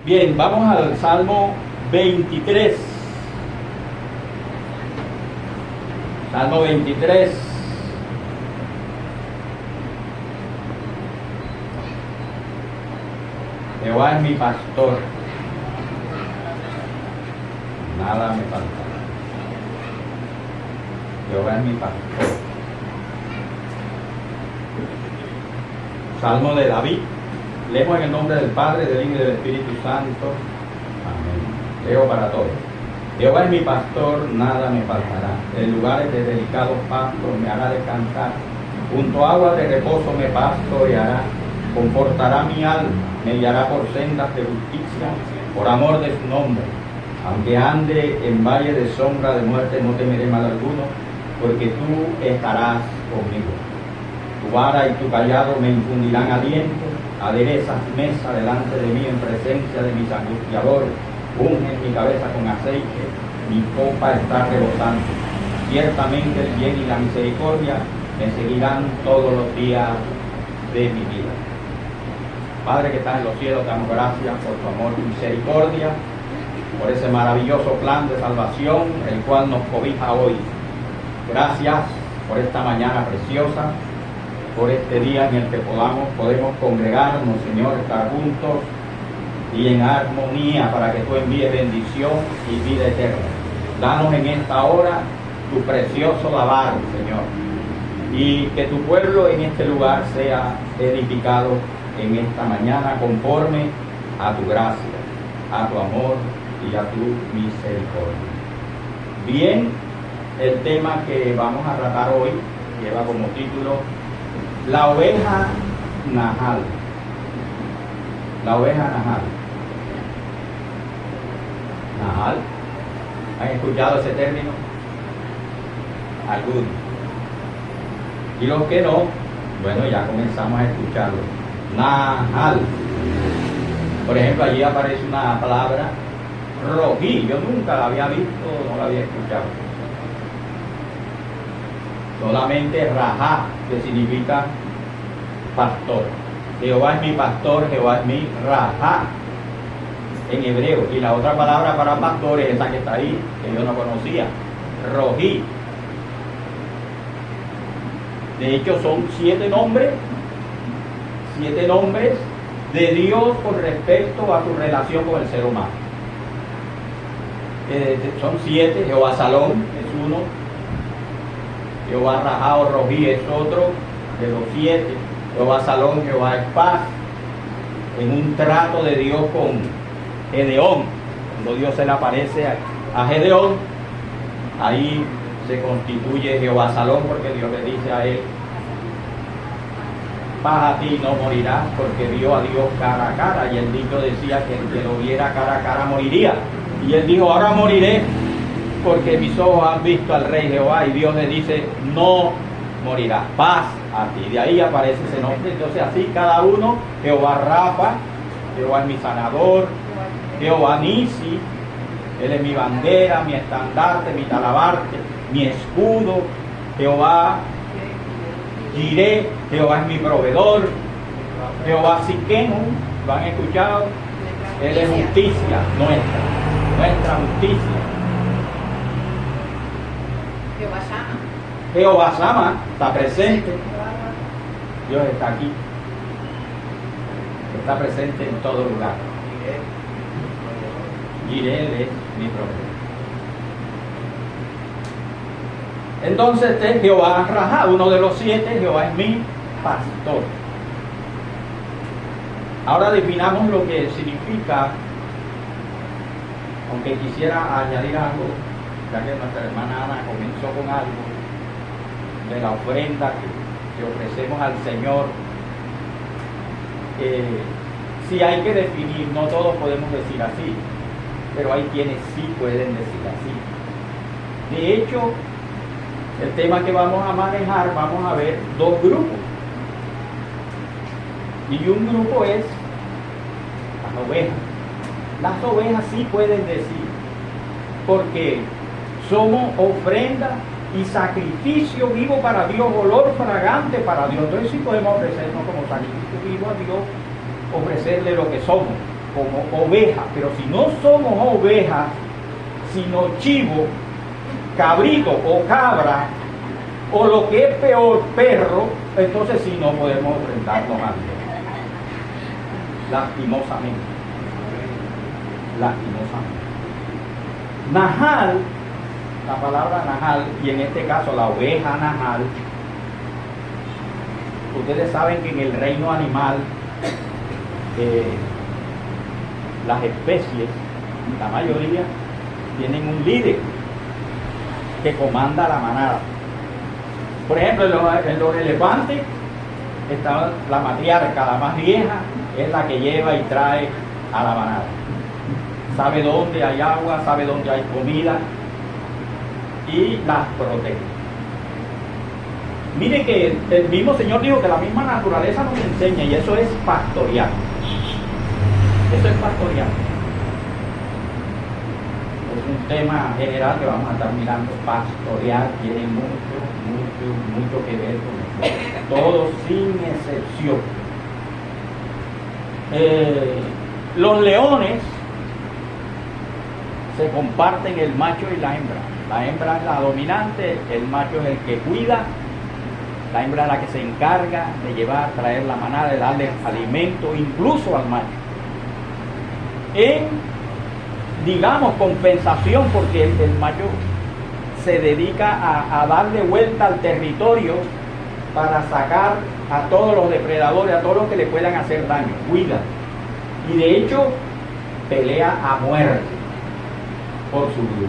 Bien, vamos al Salmo 23. Salmo 23. Jehová es mi pastor, nada me faltará. Jehová es mi pastor. Salmo de David. Leemos en el nombre del Padre, del Hijo y del Espíritu Santo. Amén. Leo para todos. Jehová es mi pastor, nada me faltará. En lugares de delicados pastos me hará descansar. Junto a aguas de reposo me pastoreará. Confortará mi alma, me guiará por sendas de justicia, por amor de su nombre. Aunque ande en valle de sombra de muerte, no temeré mal alguno, porque tú estarás conmigo. Tu vara y tu callado me infundirán aliento. Aderezas mesa delante de mí en presencia de mis angustiadores. Unges mi cabeza con aceite, mi copa está rebosando. Ciertamente el bien y la misericordia me seguirán todos los días de mi vida. Padre que estás en los cielos, te damos gracias por tu amor y misericordia, por ese maravilloso plan de salvación, el cual nos cobija hoy. Gracias por esta mañana preciosa, por este día en el que podemos congregarnos, Señor, estar juntos y en armonía para que tú envíes bendición y vida eterna. Danos en esta hora tu precioso lavar, Señor, y que tu pueblo en este lugar sea edificado en esta mañana conforme a tu gracia, a tu amor y a tu misericordia. Bien, el tema que vamos a tratar hoy lleva como título La oveja Nahal. La oveja Nahal. Nahal. ¿Han escuchado ese término? Algunos. Y los que no, bueno, ya comenzamos a escucharlo. Nahal. Por ejemplo, allí aparece una palabra rojí. Yo nunca la había visto, no la había escuchado. Solamente rajá, que significa pastor. Jehová es mi pastor, Jehová es mi rajá en hebreo. Y la otra palabra para pastor es esa que está ahí, que yo no conocía, rojí. De hecho son 7 nombres de Dios con respecto a su relación con el ser humano. Son 7, Jehová Salón es uno, Jehová Rajá o Rojí es otro de los 7, Jehová Salón, Jehová es paz, en un trato de Dios con Gedeón. Cuando Dios se le aparece a Gedeón, ahí se constituye Jehová Salón, porque Dios le dice a él: paz a ti, no morirás, porque vio a Dios cara a cara. Y el dicho decía que el que lo viera cara a cara moriría. Y él dijo: ahora moriré, porque mis ojos han visto al Rey Jehová. Y Dios le dice: no morirás, paz a ti. De ahí aparece ese nombre. Entonces así cada uno: Jehová Rafa, Jehová es mi sanador, Jehová Nisi, él es mi bandera, mi estandarte, mi talabarte, mi escudo, Jehová Jireh, Jehová es mi proveedor, Jehová Siquenu, ¿lo han escuchado? Él es justicia nuestra justicia. Jehová Sama está presente. Dios está aquí, está presente en todo lugar. Jireh es mi proveedor. Entonces este es Jehová Rajá, uno de los 7. Jehová es mi pastor. Ahora definamos lo que significa, aunque quisiera añadir algo, ya que nuestra hermana Ana comenzó con algo de la ofrenda que ofrecemos al Señor. Sí hay que definir, no todos podemos decir así, pero hay quienes sí pueden decir así. De hecho, el tema que vamos a manejar, vamos a ver 2 grupos. Y un grupo es las ovejas. Las ovejas sí pueden decir, porque somos ofrenda y sacrificio vivo para Dios, olor fragante para Dios. Entonces sí podemos ofrecernos como sacrificio vivo a Dios, ofrecerle lo que somos. como ovejas, pero si no somos ovejas, sino chivo, cabrito o cabra, o lo que es peor, perro, entonces sí no podemos enfrentarnos a Dios. Lastimosamente. Najal, la palabra najal, y en este caso la oveja najal, ustedes saben que en el reino animal las especies, la mayoría, tienen un líder que comanda la manada. Por ejemplo, en los elefantes está la matriarca, la más vieja, es la que lleva y trae a la manada. Sabe dónde hay agua, sabe dónde hay comida y las protege. Mire que el mismo Señor dijo que la misma naturaleza nos enseña, y eso es pastorear. Eso es pastorear. Es un tema general que vamos a estar mirando. Pastorear tiene mucho que ver con eso. Todos sin excepción. Los leones se comparten el macho y la hembra. La hembra es la dominante, el macho es el que cuida, la hembra es la que se encarga de llevar, traer la manada, de darle alimento, incluso al macho. En, digamos, compensación, porque el macho se dedica a darle vuelta al territorio para sacar a todos los depredadores, a todos los que le puedan hacer daño, cuida. Y de hecho, pelea a muerte por su vida.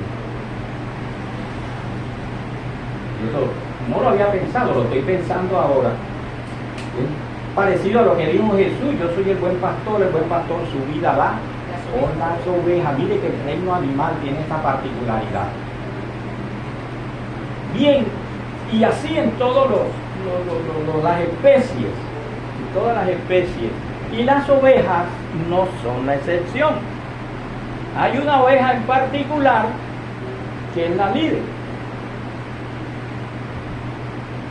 Eso no lo había pensado, lo estoy pensando ahora. ¿Sí? Parecido a lo que dijo Jesús: yo soy el buen pastor su vida da por las ovejas. Mire que el reino animal tiene esta particularidad. Bien, y así en todas las especies, todas las especies, y las ovejas no son la excepción. Hay una oveja en particular que es la líder,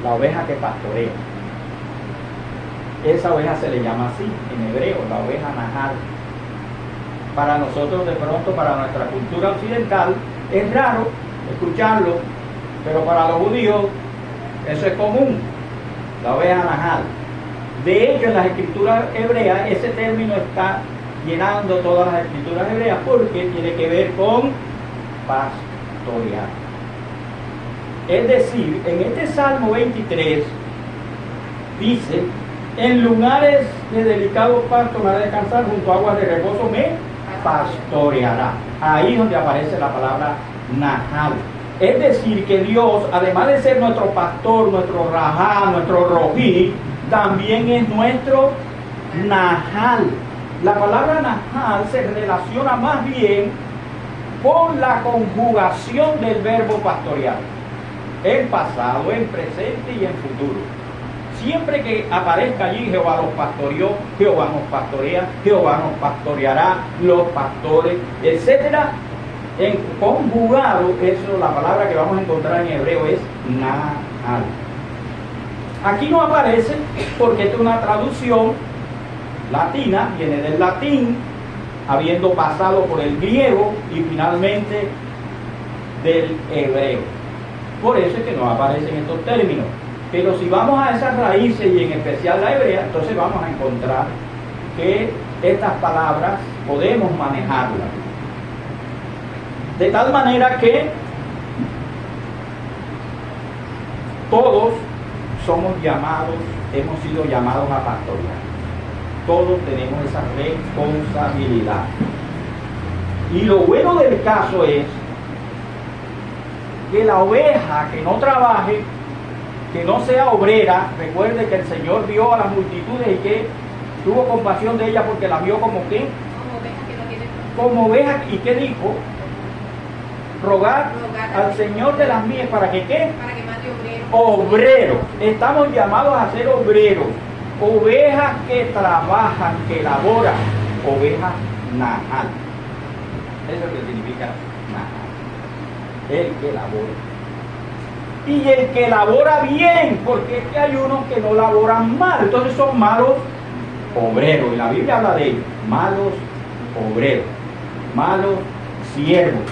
la oveja que pastorea. Esa oveja se le llama así en hebreo, la oveja najal. Para nosotros, de pronto, para nuestra cultura occidental, es raro escucharlo, pero para los judíos eso es común, la oveja najal. De hecho, en las escrituras hebreas ese término está llenando todas las escrituras hebreas, porque tiene que ver con pastorear. Es decir, en este Salmo 23 dice: en lugares de delicado pasto me hará descansar, junto a aguas de reposo me pastoreará. Ahí es donde aparece la palabra najal. Es decir, que Dios, además de ser nuestro pastor, nuestro rajá, nuestro rojí, también es nuestro najal. La palabra najal se relaciona más bien con la conjugación del verbo pastorear, en pasado, en presente y en futuro. Siempre que aparezca allí Jehová los pastoreó, Jehová nos pastorea, Jehová nos pastoreará, los pastores, etcétera, en conjugado, eso, la palabra que vamos a encontrar en hebreo es nahal. Aquí no aparece porque es una traducción latina, viene del latín, habiendo pasado por el griego y finalmente del hebreo. Por eso es que no aparecen estos términos. Pero si vamos a esas raíces, y en especial la hebrea, entonces vamos a encontrar que estas palabras podemos manejarlas. De tal manera que todos somos llamados, hemos sido llamados a pastorear. Todos tenemos esa responsabilidad. Y lo bueno del caso es que la oveja que no trabaje, que no sea obrera, recuerde que el Señor vio a las multitudes y que tuvo compasión de ella porque la vio como que, como oveja, y que dijo: rogar al Señor de las mies para que ¿qué? Para que mande obreros. Estamos llamados a ser obreros, ovejas que trabajan, que laboran, ovejas nahal. Eso es lo que significa nahal, el que labora. Y el que labora bien, porque es que hay unos que no laboran mal, entonces son malos obreros, y la Biblia habla de ellos, malos obreros, malos siervos.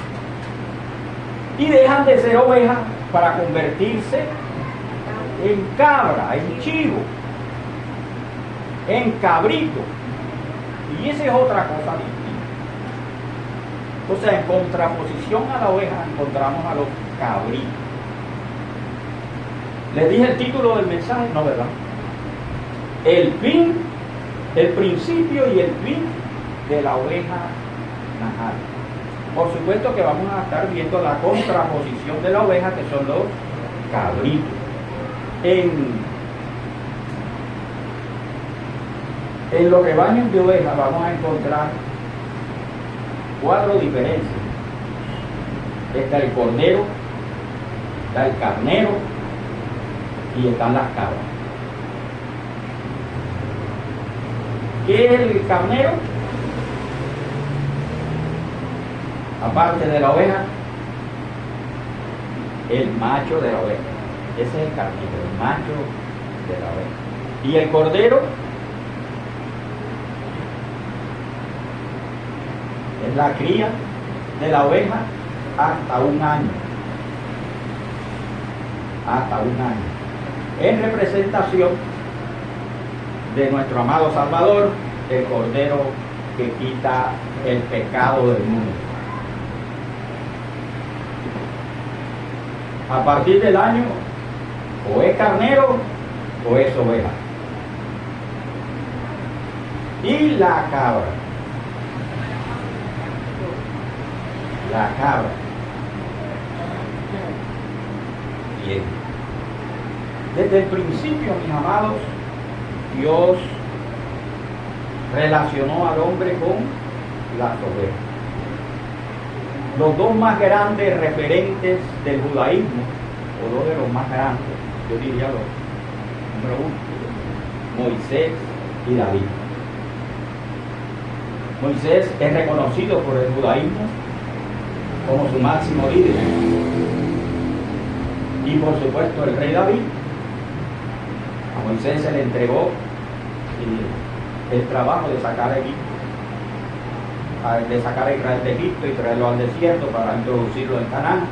Y dejan de ser ovejas para convertirse en cabra, en chivo, en cabrito. Y esa es otra cosa distinta. O sea, en contraposición a la oveja encontramos a los cabritos. ¿Les dije el título del mensaje? No, ¿verdad? El fin, el principio y el fin de la oveja najal. Por supuesto que vamos a estar viendo la contraposición de la oveja, que son los cabritos. En los rebaños de ovejas vamos a encontrar 4 diferencias. Está el cordero, está el carnero y están las cabras. ¿Qué es el carnero? Aparte de la oveja, el macho de la oveja. Ese es el carnero, el macho de la oveja. Y el cordero es la cría de la oveja hasta 1 año. Hasta 1 año. En representación de nuestro amado Salvador, el Cordero que quita el pecado del mundo. A partir del año, o es carnero o es oveja. Y la cabra. La cabra. Bien. Desde el principio, mis amados, Dios relacionó al hombre con las ovejas. Los 2 más grandes referentes del judaísmo, o 2 de los más grandes, yo diría los número 1, Moisés y David. Moisés es reconocido por el judaísmo como su máximo líder. Y por supuesto el rey David, a Moisés se le entregó el trabajo de sacar a Israel de Egipto y traerlo al desierto para introducirlo en Canaán.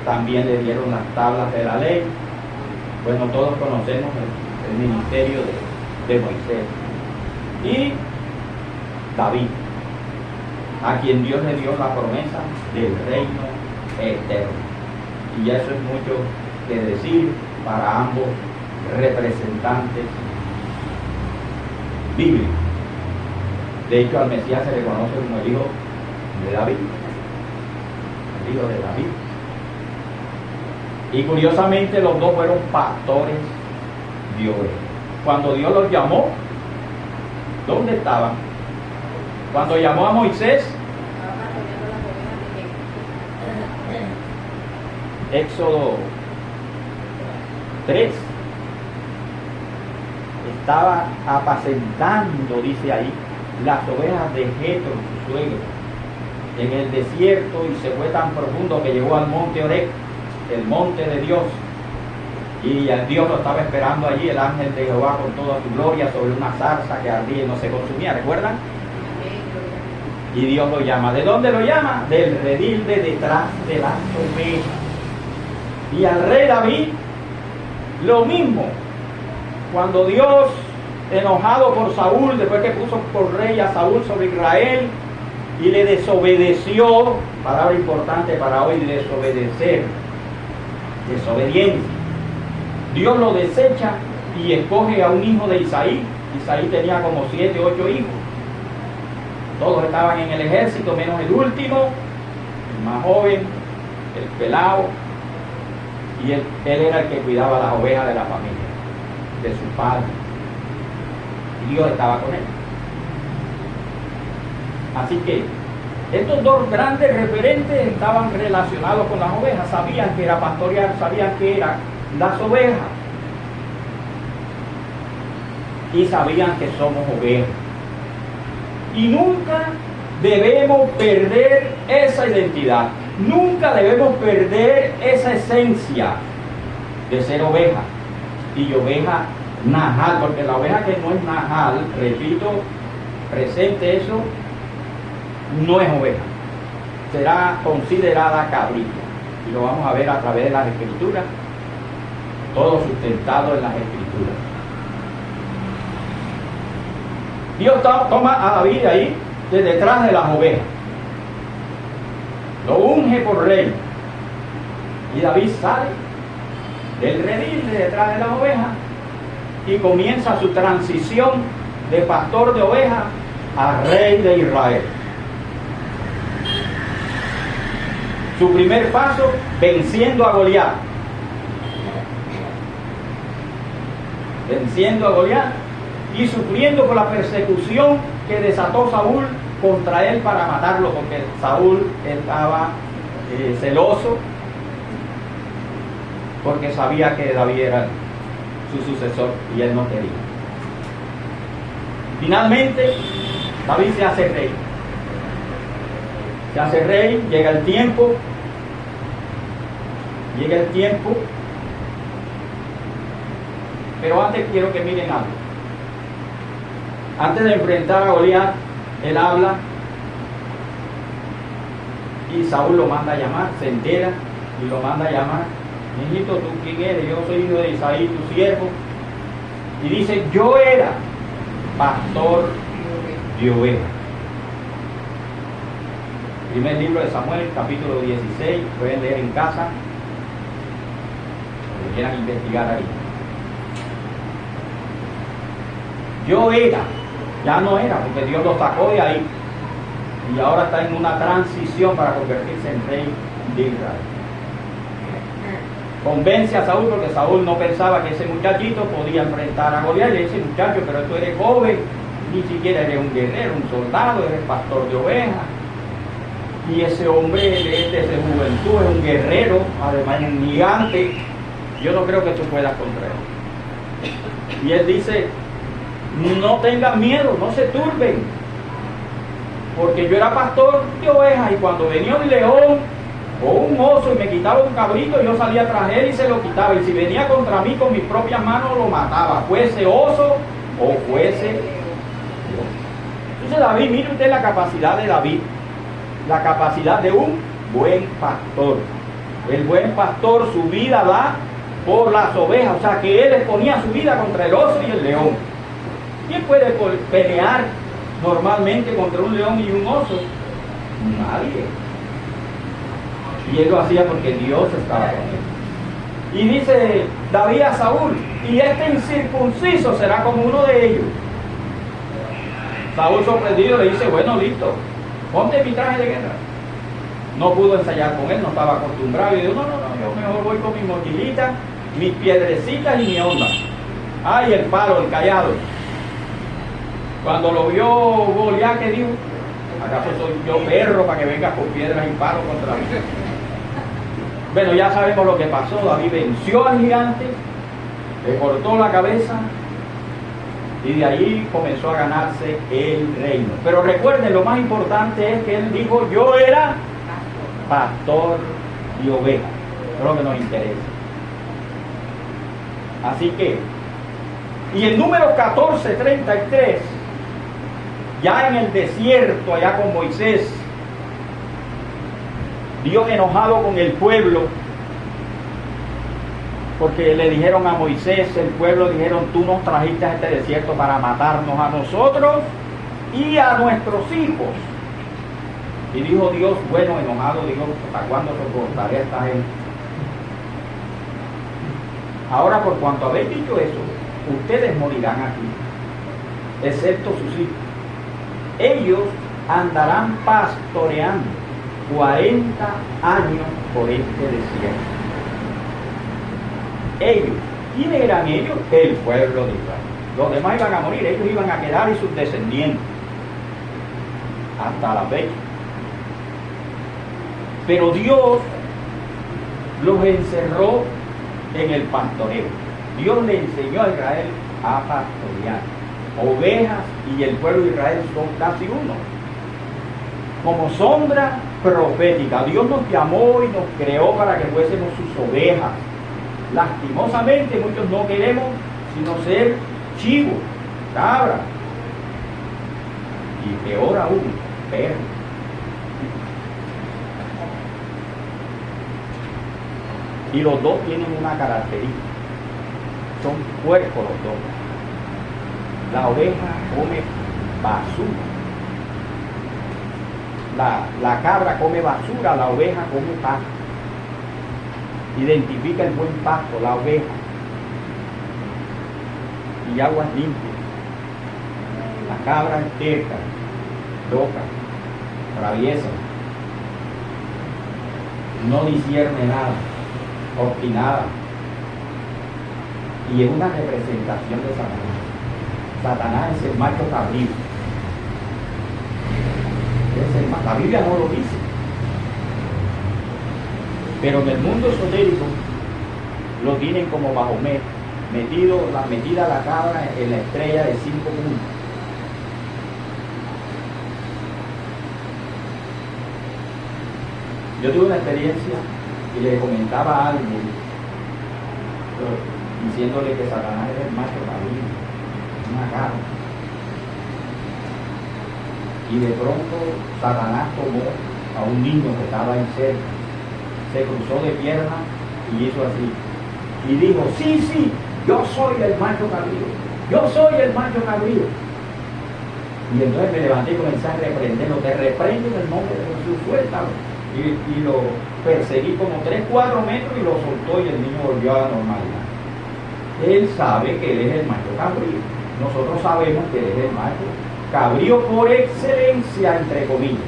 También le dieron las tablas de la ley. Bueno, todos conocemos el ministerio de Moisés. Y David, a quien Dios le dio la promesa del reino eterno. Y eso es mucho que decir para ambos representantes bíblicos. De hecho, al Mesías se le conoce como el hijo de David. El hijo de David. Y curiosamente los 2 fueron pastores de ovejas. Cuando Dios los llamó, ¿dónde estaban? Cuando llamó a Moisés, Éxodo 3, estaba apacentando, dice ahí, las ovejas de Jetro, su suegro, en el desierto, y se fue tan profundo que llegó al monte Horeb, el monte de Dios, y Dios lo estaba esperando allí, el ángel de Jehová con toda su gloria sobre una zarza que ardía y no se consumía, ¿recuerdan? Y Dios lo llama. ¿De dónde lo llama? Del redil de detrás de las ovejas. Y al rey David, lo mismo. Cuando Dios, enojado por Saúl, después que puso por rey a Saúl sobre Israel, y le desobedeció, palabra importante para hoy, desobedecer, desobediencia. Dios lo desecha y escoge a un hijo de Isaí. Isaí tenía como 7, 8 hijos. Todos estaban en el ejército, menos el último, el más joven, el pelado, y él era el que cuidaba las ovejas de la familia, de su padre. Y Dios estaba con él. Así que estos 2 grandes referentes estaban relacionados con las ovejas, sabían que era pastorear, sabían que eran las ovejas, y sabían que somos ovejas. Y nunca debemos perder esa identidad, nunca debemos perder esa esencia de ser oveja, y oveja najal, porque la oveja que no es najal, repito, presente eso, no es oveja, será considerada cabrilla. Y lo vamos a ver a través de las Escrituras, todo sustentado en las Escrituras. Dios toma a David ahí, de detrás de las ovejas, lo unge por rey, y David sale del redil de detrás de las ovejas y comienza su transición de pastor de ovejas a rey de Israel. Su primer paso, venciendo a Goliat. Venciendo a Goliat y sufriendo por la persecución que desató Saúl contra él para matarlo, porque Saúl estaba celoso, porque sabía que David era su sucesor y él no quería. Finalmente, David se hace rey. Se hace rey, llega el tiempo, pero antes quiero que miren algo. Antes de enfrentar a Goliat, él habla y Saúl lo manda a llamar, se entera y lo manda a llamar. Mijito, ¿tú quién eres? Yo soy hijo de Isaí, tu siervo. Y dice, yo era pastor de ovejas. Primer libro de Samuel, capítulo 16, pueden leer en casa, lo quieran investigar ahí. Yo era, ya no era, porque Dios lo sacó de ahí y ahora está en una transición para convertirse en rey de Israel. Convence a Saúl, porque Saúl no pensaba que ese muchachito podía enfrentar a Goliat. Le dice, muchacho, pero tú eres joven, ni siquiera eres un guerrero, un soldado, eres pastor de ovejas. Y ese hombre es desde juventud, es un guerrero, además es un gigante. Yo no creo que tú puedas contra él. Y él dice, no tengan miedo, no se turben, porque yo era pastor de ovejas y cuando venía un león o un oso y me quitaba un cabrito, yo salía tras él y se lo quitaba, y si venía contra mí con mis propias manos lo mataba, fuese oso o fuese león. Entonces David, mire usted la capacidad de David, la capacidad de un buen pastor. El buen pastor su vida da por las ovejas, o sea que él exponía su vida contra el oso y el león. ¿Quién puede pelear normalmente contra un león y un oso? Nadie. Y él lo hacía porque Dios estaba con él. Y dice David a Saúl, y este incircunciso será como uno de ellos. Saúl, sorprendido, le dice, bueno, listo, ponte mi traje de guerra. No pudo ensayar con él, no estaba acostumbrado. Y dijo, no, yo mejor voy con mi mochilita, mis piedrecitas y mi onda. Ay, el palo, el callado. Cuando lo vio Goliat, ¿qué dijo? ¿Acaso soy yo perro para que vengas con piedras y palos contra mí? Bueno, ya sabemos lo que pasó. David venció al gigante, le cortó la cabeza y de ahí comenzó a ganarse el reino. Pero recuerden, lo más importante es que él dijo, yo era pastor de ovejas. Es lo que nos interesa. Así que, y el número 1433, ya en el desierto, allá con Moisés, Dios enojado con el pueblo, porque le dijeron a Moisés, el pueblo dijeron, tú nos trajiste a este desierto para matarnos a nosotros y a nuestros hijos. Y dijo Dios, bueno, enojado, dijo, ¿hasta cuándo soportaré a esta gente? Ahora, por cuanto habéis dicho eso, ustedes morirán aquí, excepto sus hijos. Ellos andarán pastoreando 40 años por este desierto. Ellos, ¿quiénes eran ellos? El pueblo de Israel. Los demás iban a morir, ellos iban a quedar y sus descendientes hasta la fecha. Pero Dios los encerró en el pastoreo. Dios le enseñó a Israel a pastorear. Ovejas y el pueblo de Israel son casi uno. Como sombra profética, Dios nos llamó y nos creó para que fuésemos sus ovejas. Lastimosamente muchos no queremos sino ser chivos, cabras y peor aún, perros. Y los dos tienen una característica. Son puercos los dos. La oveja come basura. La cabra come basura, la oveja come pasto. Identifica el buen pasto, la oveja. Y aguas limpias. La cabra es terca, loca, traviesa. No discierne nada, obstinada. Y es una representación de Satanás. Satanás es el macho cabrío. La Biblia no lo dice. Pero en el mundo esotérico lo tienen como Bajomet, metida la cabra en la estrella de 5 puntos. Yo tuve una experiencia y le comentaba a alguien diciéndole que Satanás era el macho cabrío, una cabra. Y de pronto Satanás tomó a un niño que estaba ahí cerca, se cruzó de piernas y hizo así. Y dijo, sí, yo soy el macho cabrío, yo soy el macho cabrío. Y entonces me levanté y comencé a reprenderlo, te reprendo en el nombre de Jesús, suéltalo. Y lo perseguí como 3-4 metros y lo soltó y el niño volvió a la normalidad. Él sabe que él es el macho cabrío. Nosotros sabemos que él es el macho cabrío por excelencia, entre comillas,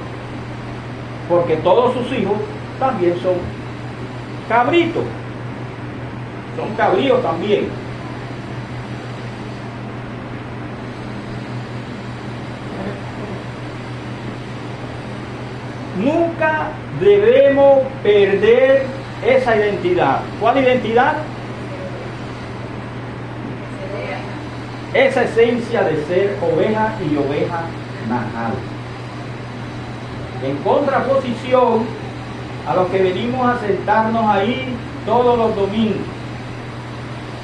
porque todos sus hijos también son cabritos, son cabríos también. Nunca debemos perder esa identidad. ¿Cuál identidad? Esa esencia de ser oveja y oveja najal. En contraposición a los que venimos a sentarnos ahí todos los domingos.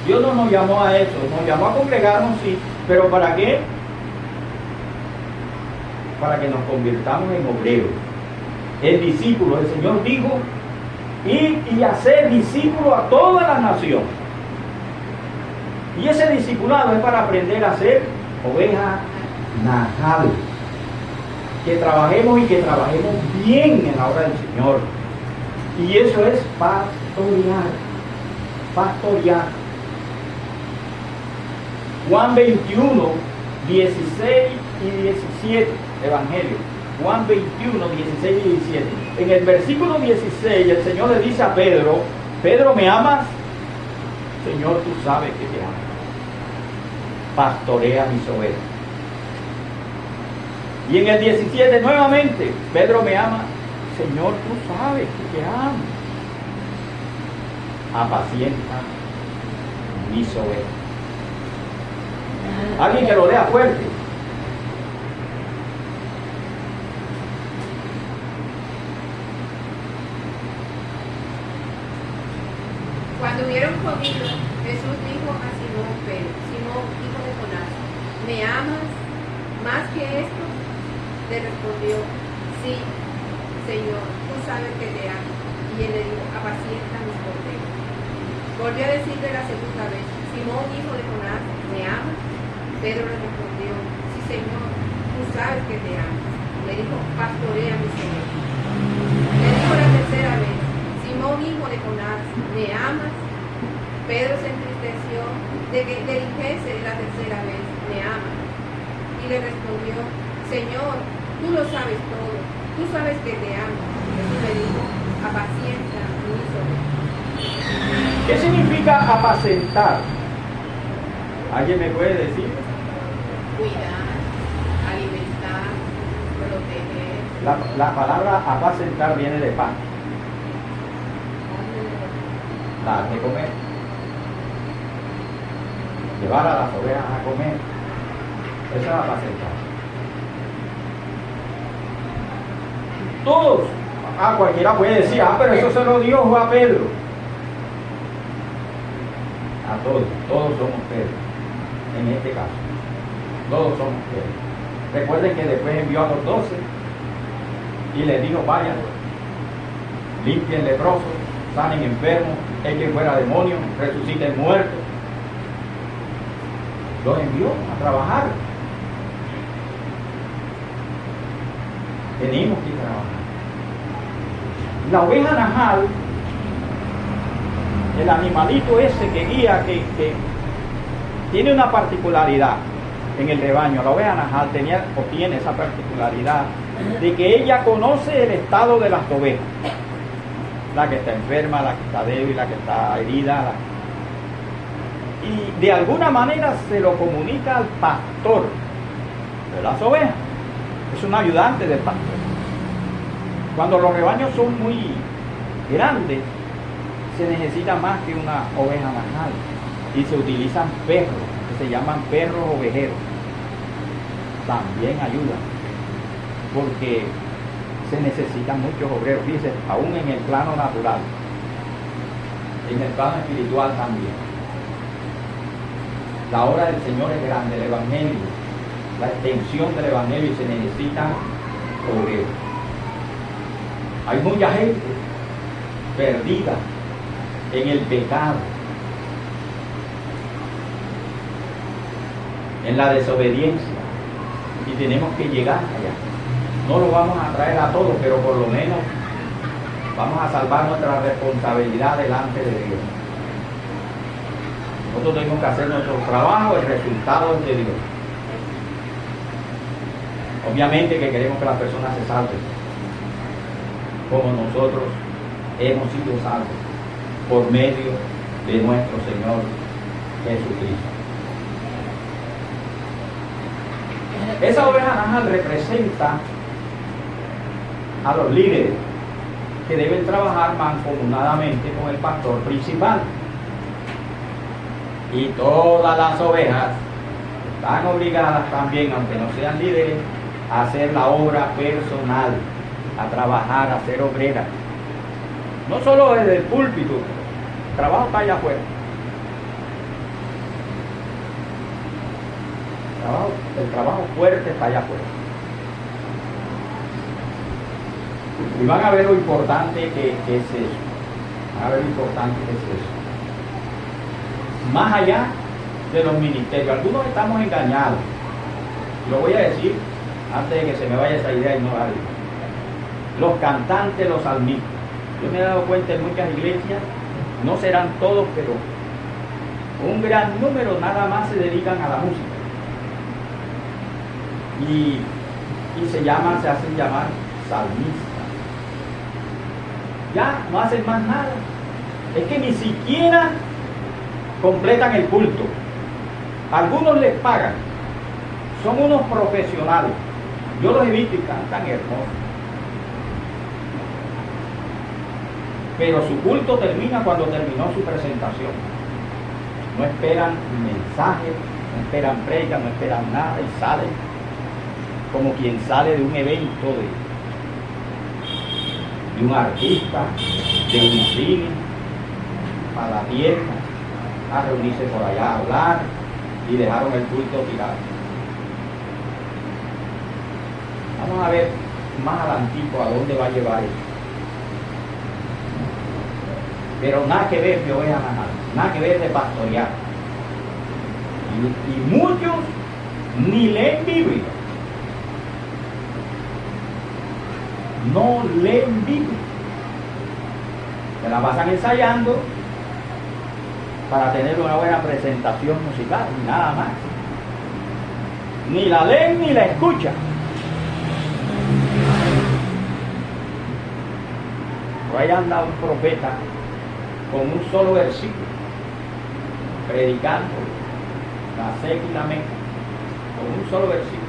Dios no nos llamó a eso, nos llamó a congregarnos, sí, pero ¿para qué? Para que nos convirtamos en obreros, en discípulos. El Señor dijo, ir y hacer discípulos a todas las naciones. Y ese discipulado es para aprender a ser oveja najal. Que trabajemos y que trabajemos bien en la obra del Señor. Y eso es pastorear. Pastorear. Juan 21, 16 y 17, Evangelio. Juan 21, 16 y 17. En el versículo 16 el Señor le dice a Pedro, Pedro, ¿me amas? Señor, tú sabes que te amo. Pastorea mis ovejas. Y en el 17 nuevamente, Pedro, ¿me ama? Señor, tú sabes que te amo. Apacienta mis ovejas. Alguien que lo lea fuerte. Cuando hubieron comido, Jesús dijo a Simón Pedro, Simón, hijo de Jonás, ¿me amas más que esto? Le respondió, sí, Señor, tú sabes que te amo. Y él le dijo, apacienta mis corderos. Volvió a decirle la segunda vez, Simón, hijo de Jonás, ¿me amas? Pedro le respondió, sí, Señor, tú sabes que te amo. Le dijo, pastorea mis ovejas. Le dijo la tercera vez, Simón, hijo de Jonás, ¿me amas? Pedro se entristeció de que le dijese la tercera vez, ¿me amas? Y le respondió, Señor, tú lo sabes todo, tú sabes que te amo. Jesús le dijo, apacienta mis ovejas. ¿Qué significa apacentar? ¿Alguien me puede decir? Cuidar, alimentar, proteger. La palabra apacentar viene de pan. Dar de comer. Llevar a las ovejas a comer. Eso es apacentar. Todos. Cualquiera puede decir, pero eso se lo dio a Pedro. A todos somos Pedro. En este caso. Todos somos Pedro. Recuerden que después envió a los 12 y les dijo: vayan, limpien leprosos, sanen enfermos, echen fuera demonios, resuciten muertos. Los envió a trabajar. Tenemos que trabajar. La oveja najal, el animalito ese que guía, que tiene una particularidad en el rebaño. La oveja najal tenía o tiene esa particularidad de que ella conoce el estado de las ovejas. La que está enferma, la que está débil, la que está herida. Y de alguna manera se lo comunica al pastor de las ovejas. Es un ayudante del pastor. Cuando los rebaños son muy grandes, se necesita más que una oveja najal. Y se utilizan perros, que se llaman perros ovejeros. También ayudan, porque se necesitan muchos obreros. Dice, aún en el plano natural, en el plano espiritual también. La obra del Señor es grande, el Evangelio, la extensión del Evangelio, y se necesitan obreros. Hay mucha gente perdida en el pecado, en la desobediencia, y tenemos que llegar allá. No lo vamos a traer a todos, pero por lo menos vamos a salvar nuestra responsabilidad delante de Dios. Nosotros tenemos que hacer nuestro trabajo, el resultado es de Dios. Obviamente que queremos que las personas se salven, como nosotros hemos sido salvos por medio de nuestro Señor Jesucristo. Esa oveja najal representa a los líderes que deben trabajar mancomunadamente con el pastor principal. Y todas las ovejas están obligadas también, aunque no sean líderes, a hacer la obra personal, a trabajar, a ser obreras. No solo desde el púlpito, el trabajo está allá afuera. El trabajo fuerte está allá afuera. Y van a ver lo importante que es eso. Van a ver lo importante que es eso. Más allá de los ministerios, algunos estamos engañados. Lo voy a decir antes de que se me vaya esa idea y no la diga. Los cantantes, los salmistas. Yo me he dado cuenta en muchas iglesias, no serán todos, pero un gran número nada más se dedican a la música. Y se hacen llamar salmistas. Ya no hacen más nada. Es que ni siquiera completan el culto. Algunos les pagan. Son unos profesionales. Yo los he visto y cantan hermosos. Pero su culto termina cuando terminó su presentación. No esperan mensajes, no esperan predica, no esperan nada y salen como quien sale de un evento de un artista, de un cine, a la tierra, a reunirse por allá a hablar, y dejaron el culto tirado. Vamos a ver más adelantito a dónde va a llevar esto. Pero nada que ver de oveja najal, nada que ver de pastorear. Y muchos ni leen Biblia. No leen Biblia. Se la pasan ensayando para tener una buena presentación musical, y nada más. Ni la leen ni la escuchan. Por ahí anda un profeta con un solo versículo, predicando la seca y la meca, con un solo versículo,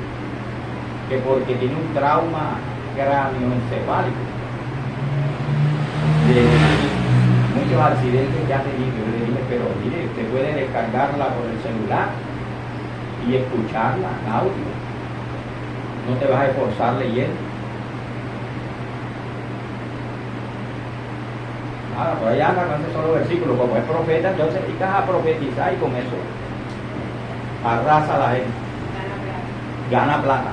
que porque tiene un trauma cráneoencefálico de muchos accidentes que ha tenido. Yo le dije, pero mire, usted puede descargarla por el celular y escucharla en audio, no te vas a esforzar leyendo. Nada, por allá anda con ese solo versículo. Como es profeta, entonces dedicas a profetizar y con eso arrasa a la gente, gana plata.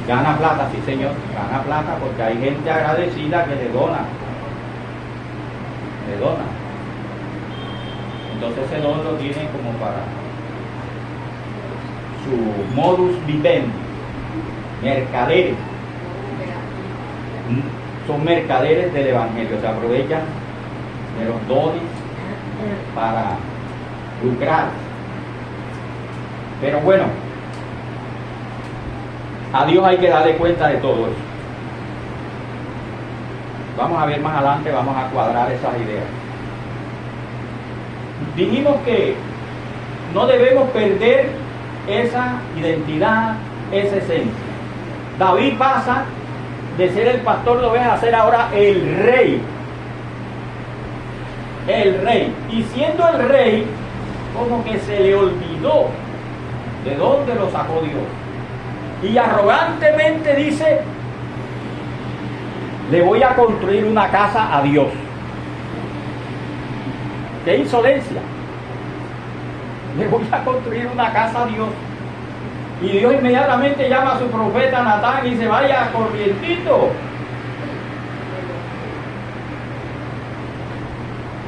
Gana plata, sí señor, gana plata porque hay gente agradecida que le dona. Le dona. Entonces ese don lo tiene como para su modus vivendi. Mercaderes. Son mercaderes del Evangelio, se aprovechan de los dones para lucrar. Pero bueno, a Dios hay que darle cuenta de todo eso. Vamos a ver más adelante, vamos a cuadrar esas ideas. Dijimos que no debemos perder esa identidad, esa esencia. David pasa de ser el pastor de ovejas a ser ahora el rey. El rey. Y siendo el rey, como que se le olvidó de dónde lo sacó Dios. Y arrogantemente dice: le voy a construir una casa a Dios. ¡Qué insolencia! Le voy a construir una casa a Dios. Y Dios inmediatamente llama a su profeta Natán y dice: vaya corrientito.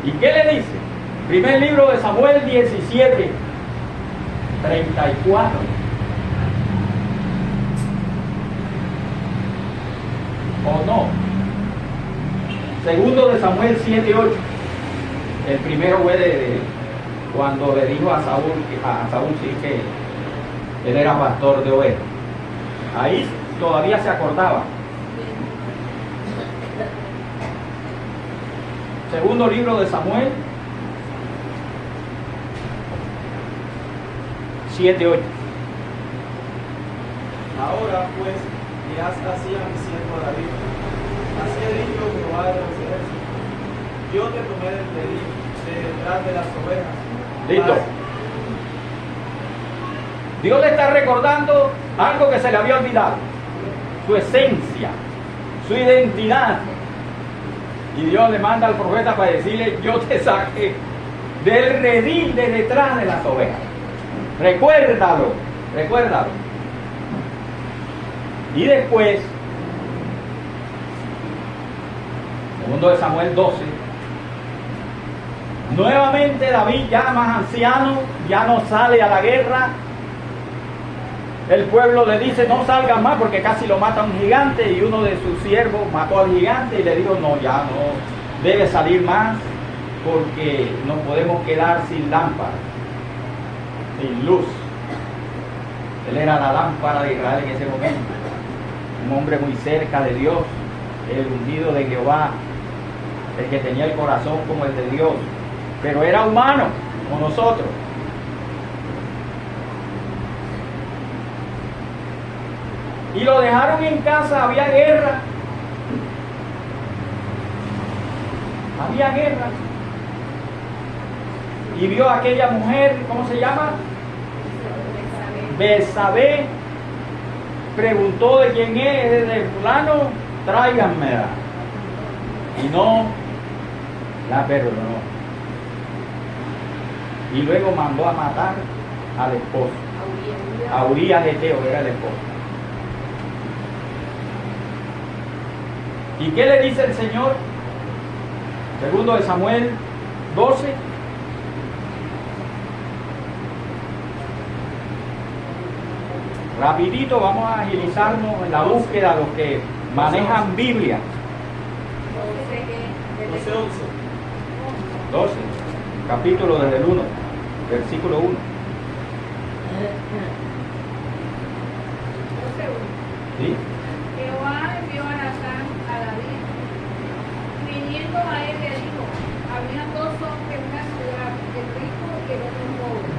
¿Y qué le dice? Primer libro de Samuel 17, 34. ¿O no? Segundo de Samuel 7, 8. El primero fue de cuando le dijo a Saúl sí, que él era pastor de ovejas. Ahí todavía se acordaba. Segundo libro de Samuel 7, 8. Ahora pues, dirás así a mi siervo David: así ha dicho Jehová de los ejércitos: yo te tomé de detrás de las ovejas. Listo. Dios le está recordando algo que se le había olvidado: su esencia, su identidad. Y Dios le manda al profeta para decirle: yo te saqué del redil de detrás de las ovejas. Recuérdalo, recuérdalo. Y después, segundo de Samuel 12, nuevamente David, ya más anciano, ya no sale a la guerra. El pueblo le dice: no salgan más porque casi lo mata un gigante, y uno de sus siervos mató al gigante y le dijo: no, ya no debe salir más porque nos podemos quedar sin lámpara, sin luz. Él era la lámpara de Israel en ese momento, un hombre muy cerca de Dios, el ungido de Jehová, el que tenía el corazón como el de Dios, pero era humano como nosotros. Y lo dejaron en casa, había guerra. Había guerra. Y vio a aquella mujer, ¿cómo se llama? Betsabé. Preguntó de quién es, de fulano, tráiganmela. Y no la perdonó. Y luego mandó a matar al esposo. A Urías Eteo, era el esposo. ¿Y qué le dice el Señor? Segundo de Samuel 12. Rapidito vamos a agilizarnos en la búsqueda de los que manejan Biblia. 12, capítulo desde el 1, versículo 1. ¿Sí? Jehová envió a Natán a David. Viniendo a él le dijo: había dos hombres en una ciudad, el rico y el otro pobre.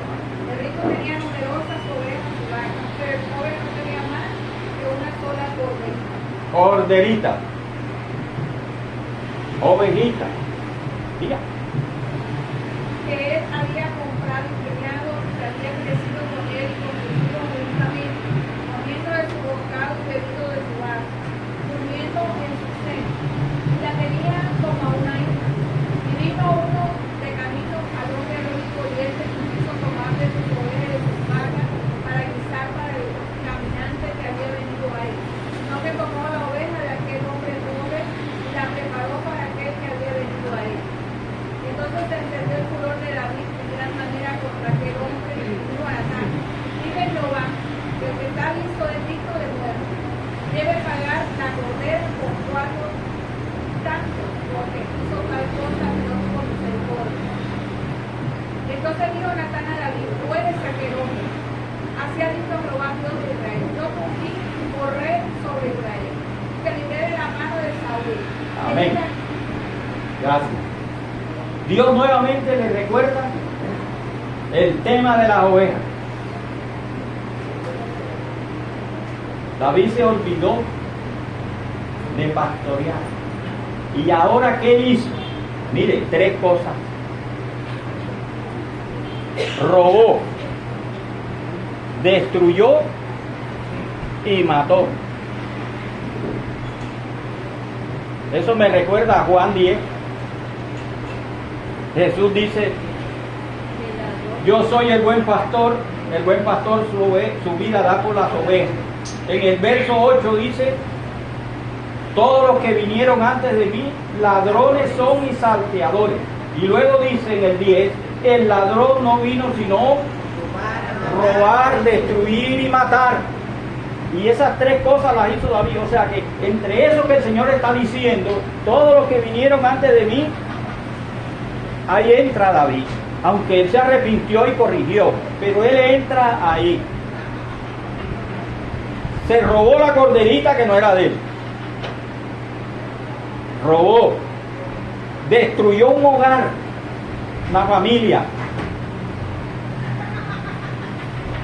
El rico tenía numerosas ovejas y vacas, pero el pobre no tenía más que una sola corderita. Ovejita. Diga. Que él había comprado y criado, que había crecido con él y conducido juntamente, comiendo de su bocado y bebido de su vaso, durmiendo en su seno, y la tenía como a una hija. Y vino uno de camino al hombre rico, y él se quiso tomar de sus ovejas y de sus vacas para guisar para el caminante que había venido a él. acordé por 4 tantos, porque hizo tal cosa que no tuvo misericordia. Entonces dijo Natán a David, tú eres aquel hombre. Así ha dicho Jehová Dios de Israel, yo cumplí por rey sobre Israel, te libré de la mano de Saúl. Amén. Gracias. Dios nuevamente le recuerda el tema de las ovejas. David se olvidó de pastorear. ¿Y ahora qué hizo? Mire, 3 cosas. Robó, destruyó y mató. Eso me recuerda a Juan 10. Jesús dice, yo soy el buen pastor su vida da por las ovejas. En el verso 8 dice, todos los que vinieron antes de mí, ladrones son y salteadores. Y luego dice en el 10, el ladrón no vino sino robar, destruir y matar. Y esas 3 cosas las hizo David. O sea que entre eso que el Señor está diciendo, todos los que vinieron antes de mí, ahí entra David. Aunque él se arrepintió y corrigió, pero él entra ahí. Se robó la corderita que no era de él. Robó. Destruyó un hogar, una familia.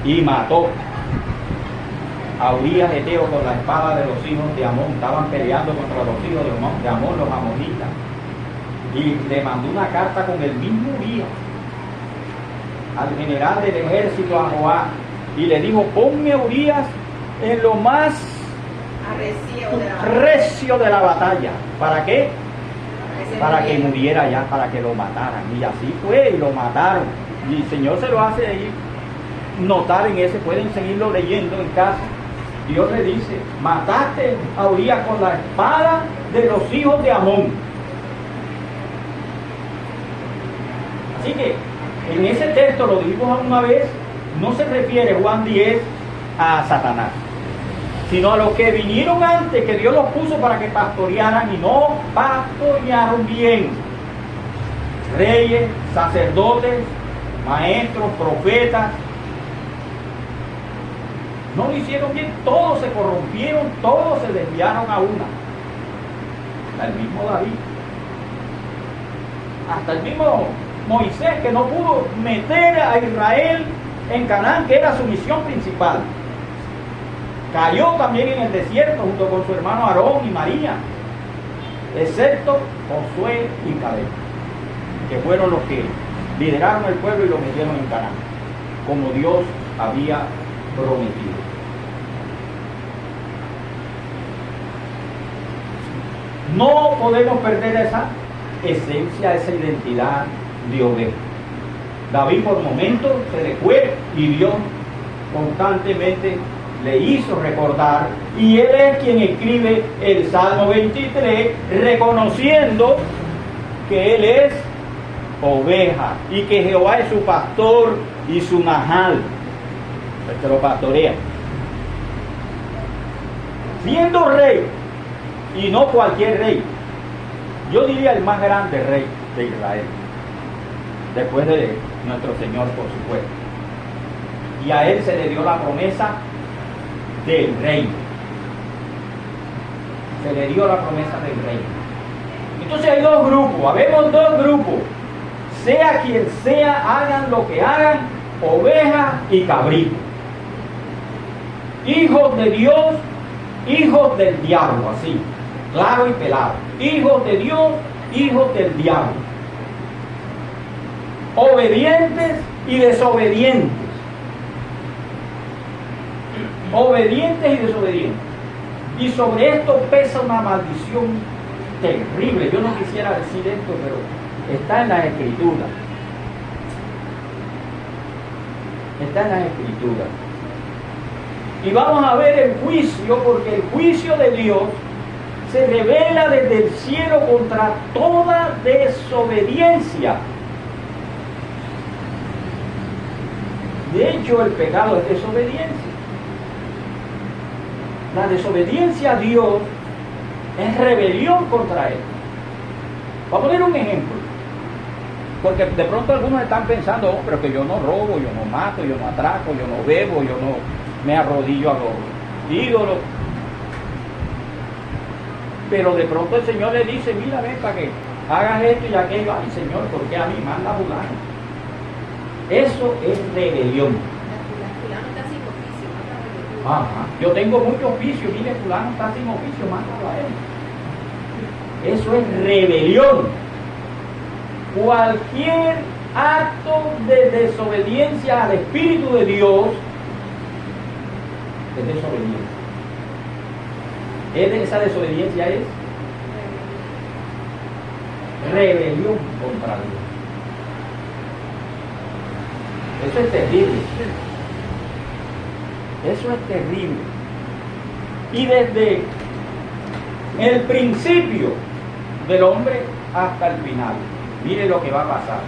Y mató a Urías Eteo con la espada de los hijos de Amón. Estaban peleando contra los hijos de Amón, los amonitas. Y le mandó una carta con el mismo Urías al general del ejército, a Joab, y le dijo, ponme a Urías en lo más recio de la batalla. ¿Para qué? Para que muriera ya, para que lo mataran. Y así fue, y lo mataron. Y el Señor se lo hace ahí notar en ese, pueden seguirlo leyendo en casa. Dios le dice, mataste a Urías con la espada de los hijos de Amón. Así que en ese texto, lo dijimos una vez, no se refiere Juan 10 a Satanás, sino a los que vinieron antes, que Dios los puso para que pastorearan y no pastorearon bien. Reyes, sacerdotes, maestros, profetas, no lo hicieron bien, todos se corrompieron, todos se desviaron a una. Hasta el mismo David, hasta el mismo Moisés, que no pudo meter a Israel en Canaán, que era su misión principal. Cayó también en el desierto junto con su hermano Aarón y María, excepto Josué y Caleb, que fueron los que lideraron el pueblo y lo metieron en Canaán, como Dios había prometido. No podemos perder esa esencia, esa identidad de oveja. David por momentos se le fue y Dios constantemente le hizo recordar, y él es quien escribe el Salmo 23 reconociendo que él es oveja y que Jehová es su pastor y su najal, el que lo pastorea, siendo rey, y no cualquier rey, yo diría el más grande rey de Israel, después de nuestro Señor, por supuesto. Y a él se le dio la promesa del reino. Se le dio la promesa del reino. Entonces hay 2 grupos, habemos 2 grupos. Sea quien sea, hagan lo que hagan, ovejas y cabritos. Hijos de Dios, hijos del diablo, así, claro y pelado. Hijos de Dios, hijos del diablo. Obedientes y desobedientes. Obedientes y desobedientes. Y sobre esto pesa una maldición terrible. Yo no quisiera decir esto, pero está en las Escrituras. Está en las Escrituras. Y vamos a ver el juicio, porque el juicio de Dios se revela desde el cielo contra toda desobediencia. De hecho, el pecado es desobediencia. La desobediencia a Dios Es rebelión contra Él. Voy a poner un ejemplo. Porque de pronto algunos están pensando, oh, pero que yo no robo, yo no mato, yo no atraco, yo no bebo, yo no me arrodillo a los ídolos. Pero de pronto el Señor le dice, mira, ven para que hagas esto y aquello. Ay, Señor, ¿por qué a mí manda a fulano? Eso es rebelión. Fulano está sin oficio, mándalo. Ajá. Yo tengo mucho oficio, mire, fulano está sin oficio, mándalo a él. Eso es rebelión. Cualquier acto de desobediencia al Espíritu de Dios es desobediencia. Esa desobediencia es rebelión contra Dios. Eso es terrible. Eso es terrible. Y desde el principio del hombre hasta el final, mire lo que va a pasar.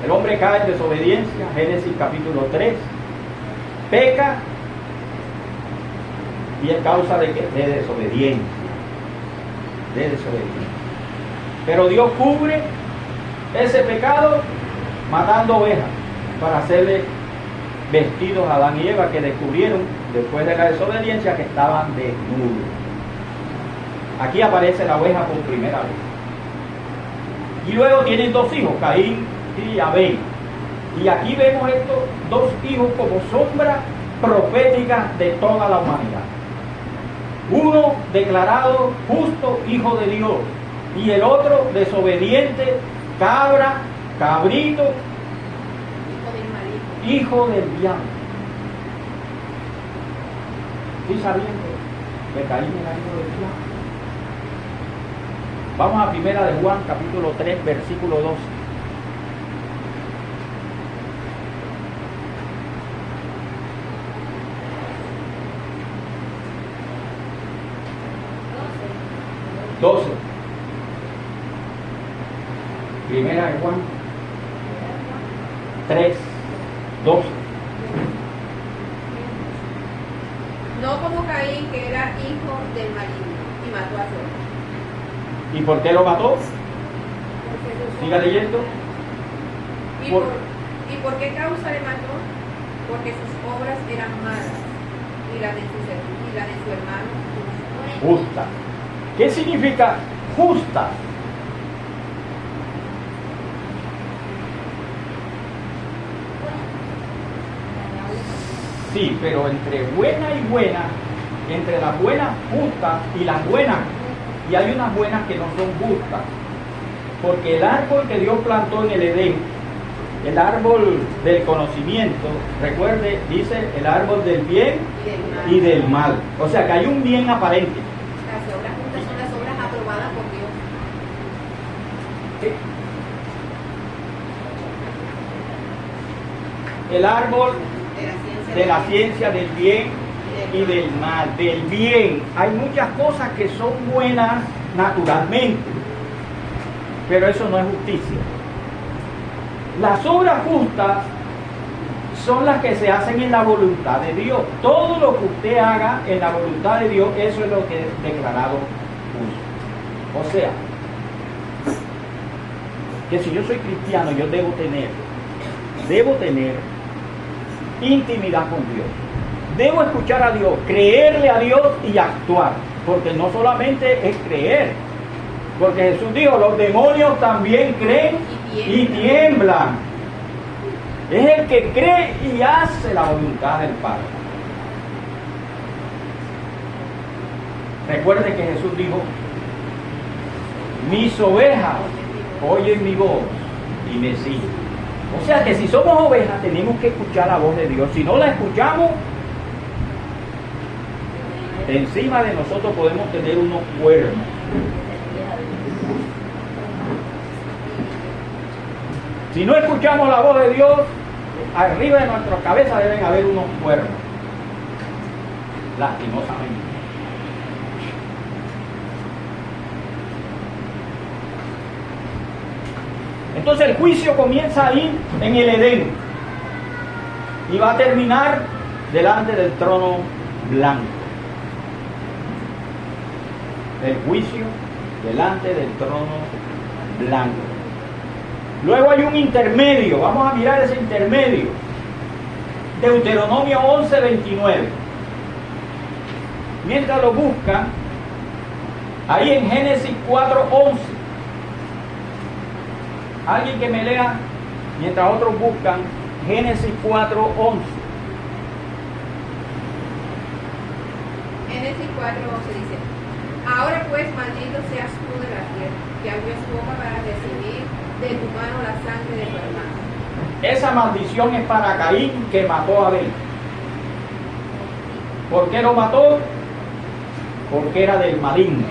El hombre cae en desobediencia, Génesis capítulo 3, peca y es causa de desobediencia. De desobediencia. Pero Dios cubre ese pecado matando ovejas para hacerle vestidos a Adán y Eva, que descubrieron después de la desobediencia que estaban desnudos. Aquí aparece la oveja por primera vez. Y luego tienen dos hijos, Caín y Abel. Y aquí vemos estos dos hijos como sombra profética de toda la humanidad. Uno declarado justo, hijo de Dios, y el otro desobediente, cabra, cabrito, hijo del diablo. ¿Sí sabiendo que Caín era hijo del diablo? Vamos a primera de Juan, capítulo 3, versículo 12. Primera de Juan 3, 12. No como Caín, que era hijo del maligno y mató a su hermano. ¿Y por qué lo mató? Siga leyendo. ¿Y por qué causa le mató? Porque sus obras eran malas y la de su hermano justa. ¿Qué significa justa? Sí, pero entre buena y buena, entre las buenas justas y las buenas, y hay unas buenas que no son justas, porque el árbol que Dios plantó en el Edén, el árbol del conocimiento, recuerde, dice el árbol del bien y del mal. O sea que hay un bien aparente. Las obras justas son las obras aprobadas por Dios. ¿Sí? El árbol de la ciencia del bien y del mal. Del bien, hay muchas cosas que son buenas naturalmente, pero eso no es justicia. Las obras justas son las que se hacen en la voluntad de Dios. Todo lo que usted haga en la voluntad de Dios, eso es lo que es declarado justo. O sea, que si yo soy cristiano, yo debo tener intimidad con Dios. Debo escuchar a Dios, creerle a Dios y actuar. Porque no solamente es creer. Porque Jesús dijo, los demonios también creen y tiemblan. Es el que cree y hace la voluntad del Padre. Recuerde que Jesús dijo, mis ovejas oyen mi voz y me siguen. O sea que si somos ovejas tenemos que escuchar la voz de Dios. Si no la escuchamos, encima de nosotros podemos tener unos cuernos. Si no escuchamos la voz de Dios, arriba de nuestra cabeza deben haber unos cuernos. Lastimosamente. Entonces el juicio comienza ahí en el Edén y va a terminar delante del trono blanco. el juicio delante del trono blanco. Luego hay un intermedio, vamos a mirar ese intermedio. Deuteronomio 11:29. Mientras lo buscan, ahí en Génesis 4:11. Alguien que me lea, mientras otros buscan, Génesis 4:11. Génesis 4:11 dice: Ahora pues maldito seas tú de la tierra, que abrió su boca para recibir de tu mano la sangre de tu hermano. Esa maldición es para Caín, que mató a Abel. ¿Por qué lo mató? Porque era del maligno.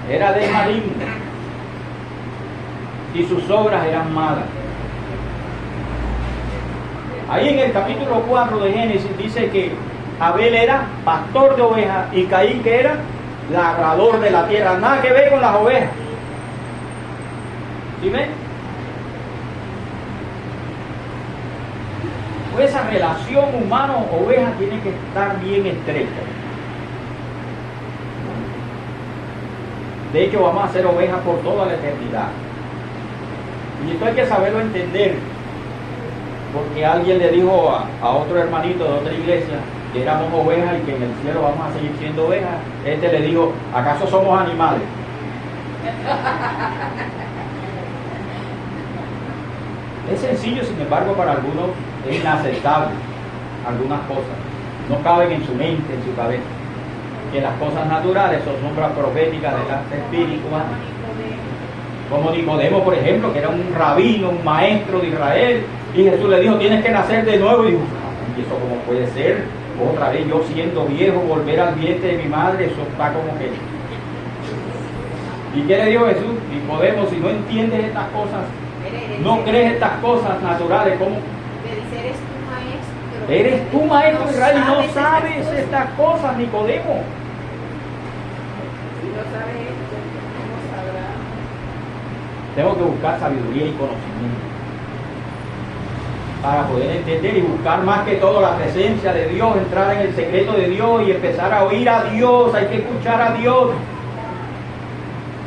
Era del maligno. Y sus obras eran malas. Ahí en el capítulo 4 de Génesis dice que Abel era pastor de ovejas y Caín, que era labrador de la tierra. Nada que ver con las ovejas. ¿Sí ven? Pues esa relación humano-oveja tiene que estar bien estrecha. De hecho, vamos a ser ovejas por toda la eternidad. Y esto hay que saberlo entender. Porque alguien le dijo a otro hermanito de otra iglesia que éramos ovejas y que en el cielo vamos a seguir siendo ovejas. Este le dijo: ¿acaso somos animales? Es sencillo, sin embargo, para algunos es inaceptable. Algunas cosas no caben en su mente, en su cabeza. Que las cosas naturales son sombras proféticas de las espirituales. Como Nicodemo, por ejemplo, que era un rabino, un maestro de Israel, y Jesús le dijo: tienes que nacer de nuevo. Y dijo: ¿y eso cómo puede ser? Otra vez yo siendo viejo, volver al vientre de mi madre, eso está como que... ¿Y qué le dijo Jesús? Nicodemo, si no entiendes estas cosas, no crees estas cosas naturales, ¿cómo? Le dice: eres tu maestro. Eres tu maestro Israel y no sabes estas cosas, Nicodemo. Si no sabes esto, ¿cómo sabrás? Tengo que buscar sabiduría y conocimiento para poder entender y buscar más que todo la presencia de Dios, entrar en el secreto de Dios y empezar a oír a Dios. Hay que escuchar a Dios.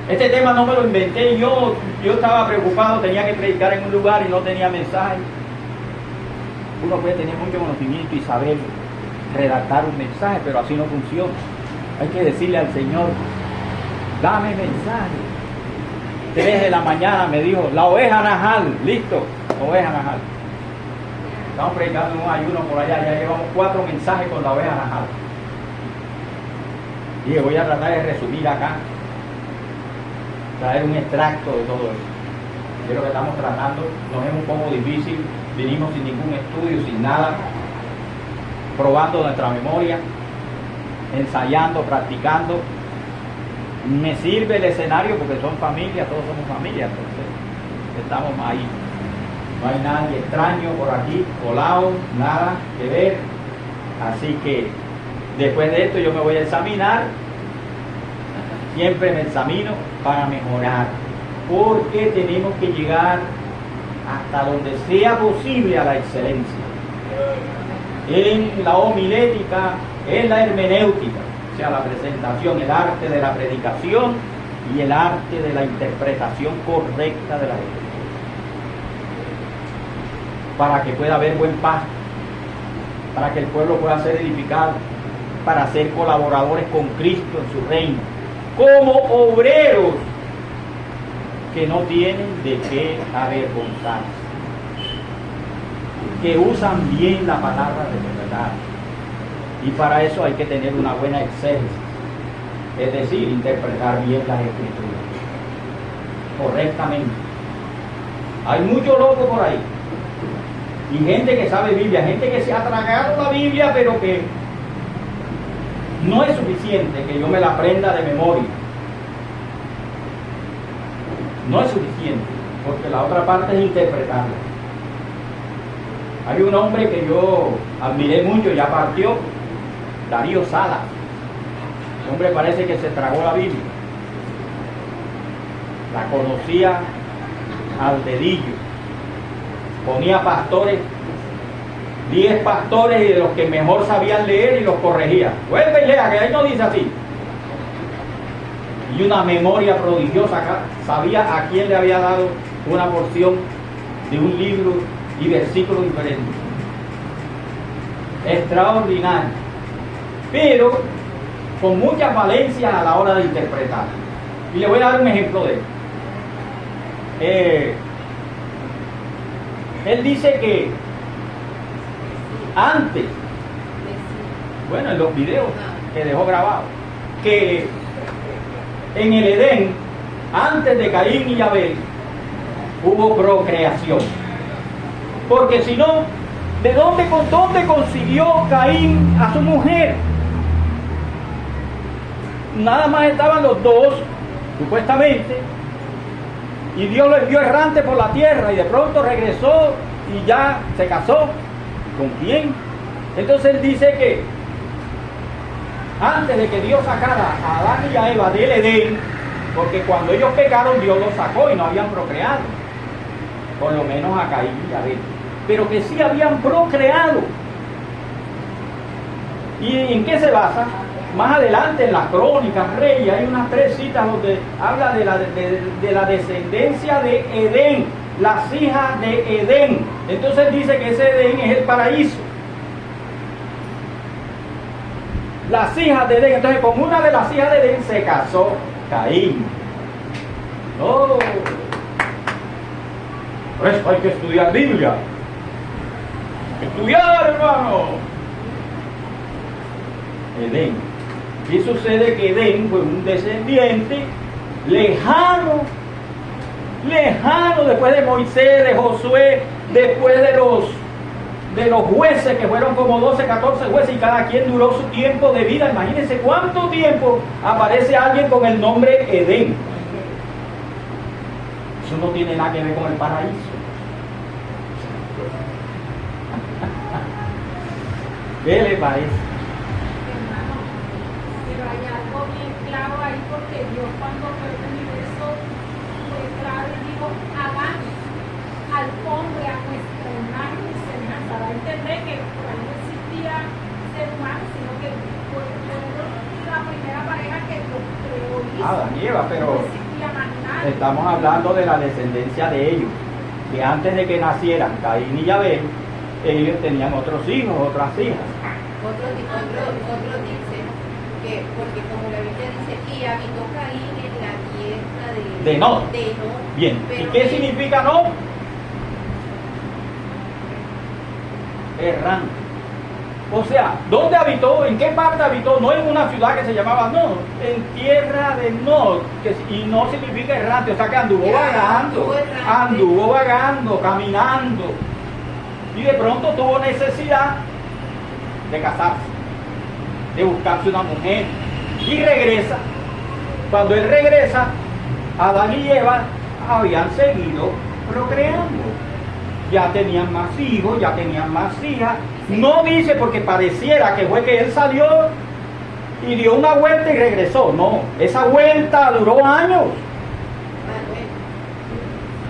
Este tema no me lo inventé yo estaba preocupado, tenía que predicar en un lugar y no tenía mensaje. Uno puede tener mucho conocimiento y saber redactar un mensaje, pero así no funciona. Hay que decirle al Señor: dame mensaje. 3 de la mañana me dijo: la oveja najal, listo, oveja najal. Estamos predicando en un ayuno por allá, ya llevamos 4 mensajes con la oveja najal. Y voy a tratar de resumir acá, traer un extracto de todo eso. De lo que estamos tratando, nos es un poco difícil, vinimos sin ningún estudio, sin nada, probando nuestra memoria, ensayando, practicando. Me sirve el escenario porque son familia, todos somos familia, entonces estamos ahí. No hay nadie extraño por aquí, colado, nada que ver. Así que después de esto yo me voy a examinar. Siempre me examino para mejorar, porque tenemos que llegar hasta donde sea posible a la excelencia. En la homilética, en la hermenéutica, o sea, la presentación, el arte de la predicación y el arte de la interpretación correcta de la Escritura, para que pueda haber buen pasto, para que el pueblo pueda ser edificado, para ser colaboradores con Cristo en su reino, como obreros que no tienen de qué avergonzarse, que usan bien la palabra de verdad. Y para eso hay que tener una buena exégesis, es decir, interpretar bien las Escrituras correctamente. Hay mucho loco por ahí, y gente que sabe Biblia, gente que se ha tragado la Biblia, pero que no es suficiente que yo me la aprenda de memoria. No es suficiente, porque la otra parte es interpretarla. Hay un hombre que yo admiré mucho, ya partió, Darío Salas. El hombre parece que se tragó la Biblia. La conocía al dedillo. Ponía pastores 10 pastores y de los que mejor sabían leer y los corregía. Vuelve y lea, que ahí no dice así. Y una memoria prodigiosa acá. Sabía a quién le había dado una porción de un libro y versículo diferente. Extraordinario. Pero con muchas valencias a la hora de interpretar. Y le voy a dar un ejemplo de él. Él dice que antes, bueno, en los videos que dejó grabado, que en el Edén, antes de Caín y Abel, hubo procreación. Porque si no, con dónde consiguió Caín a su mujer? Nada más estaban los dos, supuestamente, y Dios lo envió errante por la tierra, y de pronto regresó y ya se casó. ¿Con quién? Entonces él dice que antes de que Dios sacara a Adán y a Eva del Edén, porque cuando ellos pecaron Dios los sacó y no habían procreado, por lo menos a Caín y a Abel, pero que sí habían procreado. ¿Y en qué se basa? Más adelante en las Crónicas, Reyes, hay unas 3 citas donde habla de la descendencia de Edén, las hijas de Edén. Entonces dice que ese Edén es el paraíso. Las hijas de Edén. Entonces con una de las hijas de Edén se casó Caín. ¡Oh! Por eso hay que estudiar Biblia. Estudiar, hermano. Edén. Y sucede que Edén fue un descendiente lejano después de Moisés, de Josué, después de los jueces, que fueron como 12, 14 jueces, y cada quien duró su tiempo de vida. Imagínense cuánto tiempo aparece alguien con el nombre Edén. Eso no tiene nada que ver con el paraíso. ¿Qué le parece? Hay algo bien claro ahí, porque Dios, cuando fue el universo, fue claro y dijo: hagamos al hombre a nuestra imagen y semejanza. Da a entender que por ahí no existía ser humano, sino que fue la primera pareja que lo creó. Adán y Eva, pero no existía más nada. estamos hablando de la descendencia de ellos, que antes de que nacieran Caín y Abel, ellos tenían otros hijos, otras hijas. Otro dice que, porque como la Biblia dice, y habitó Caín en la tierra De Nod. Bien, ¿y qué significa? significa Nod? Errante. O sea, ¿dónde habitó? ¿En qué parte habitó? No en una ciudad que se llamaba Nod, en tierra de Nod, y no significa errante, o sea que anduvo vagando, caminando, y de pronto tuvo necesidad de casarse, de buscarse una mujer, y regresa. Cuando él regresa, Adán y Eva habían seguido procreando, ya tenían más hijos, ya tenían más hijas. No dice porque pareciera que fue que él salió y dio una vuelta y regresó. No, esa vuelta duró años. Manuel,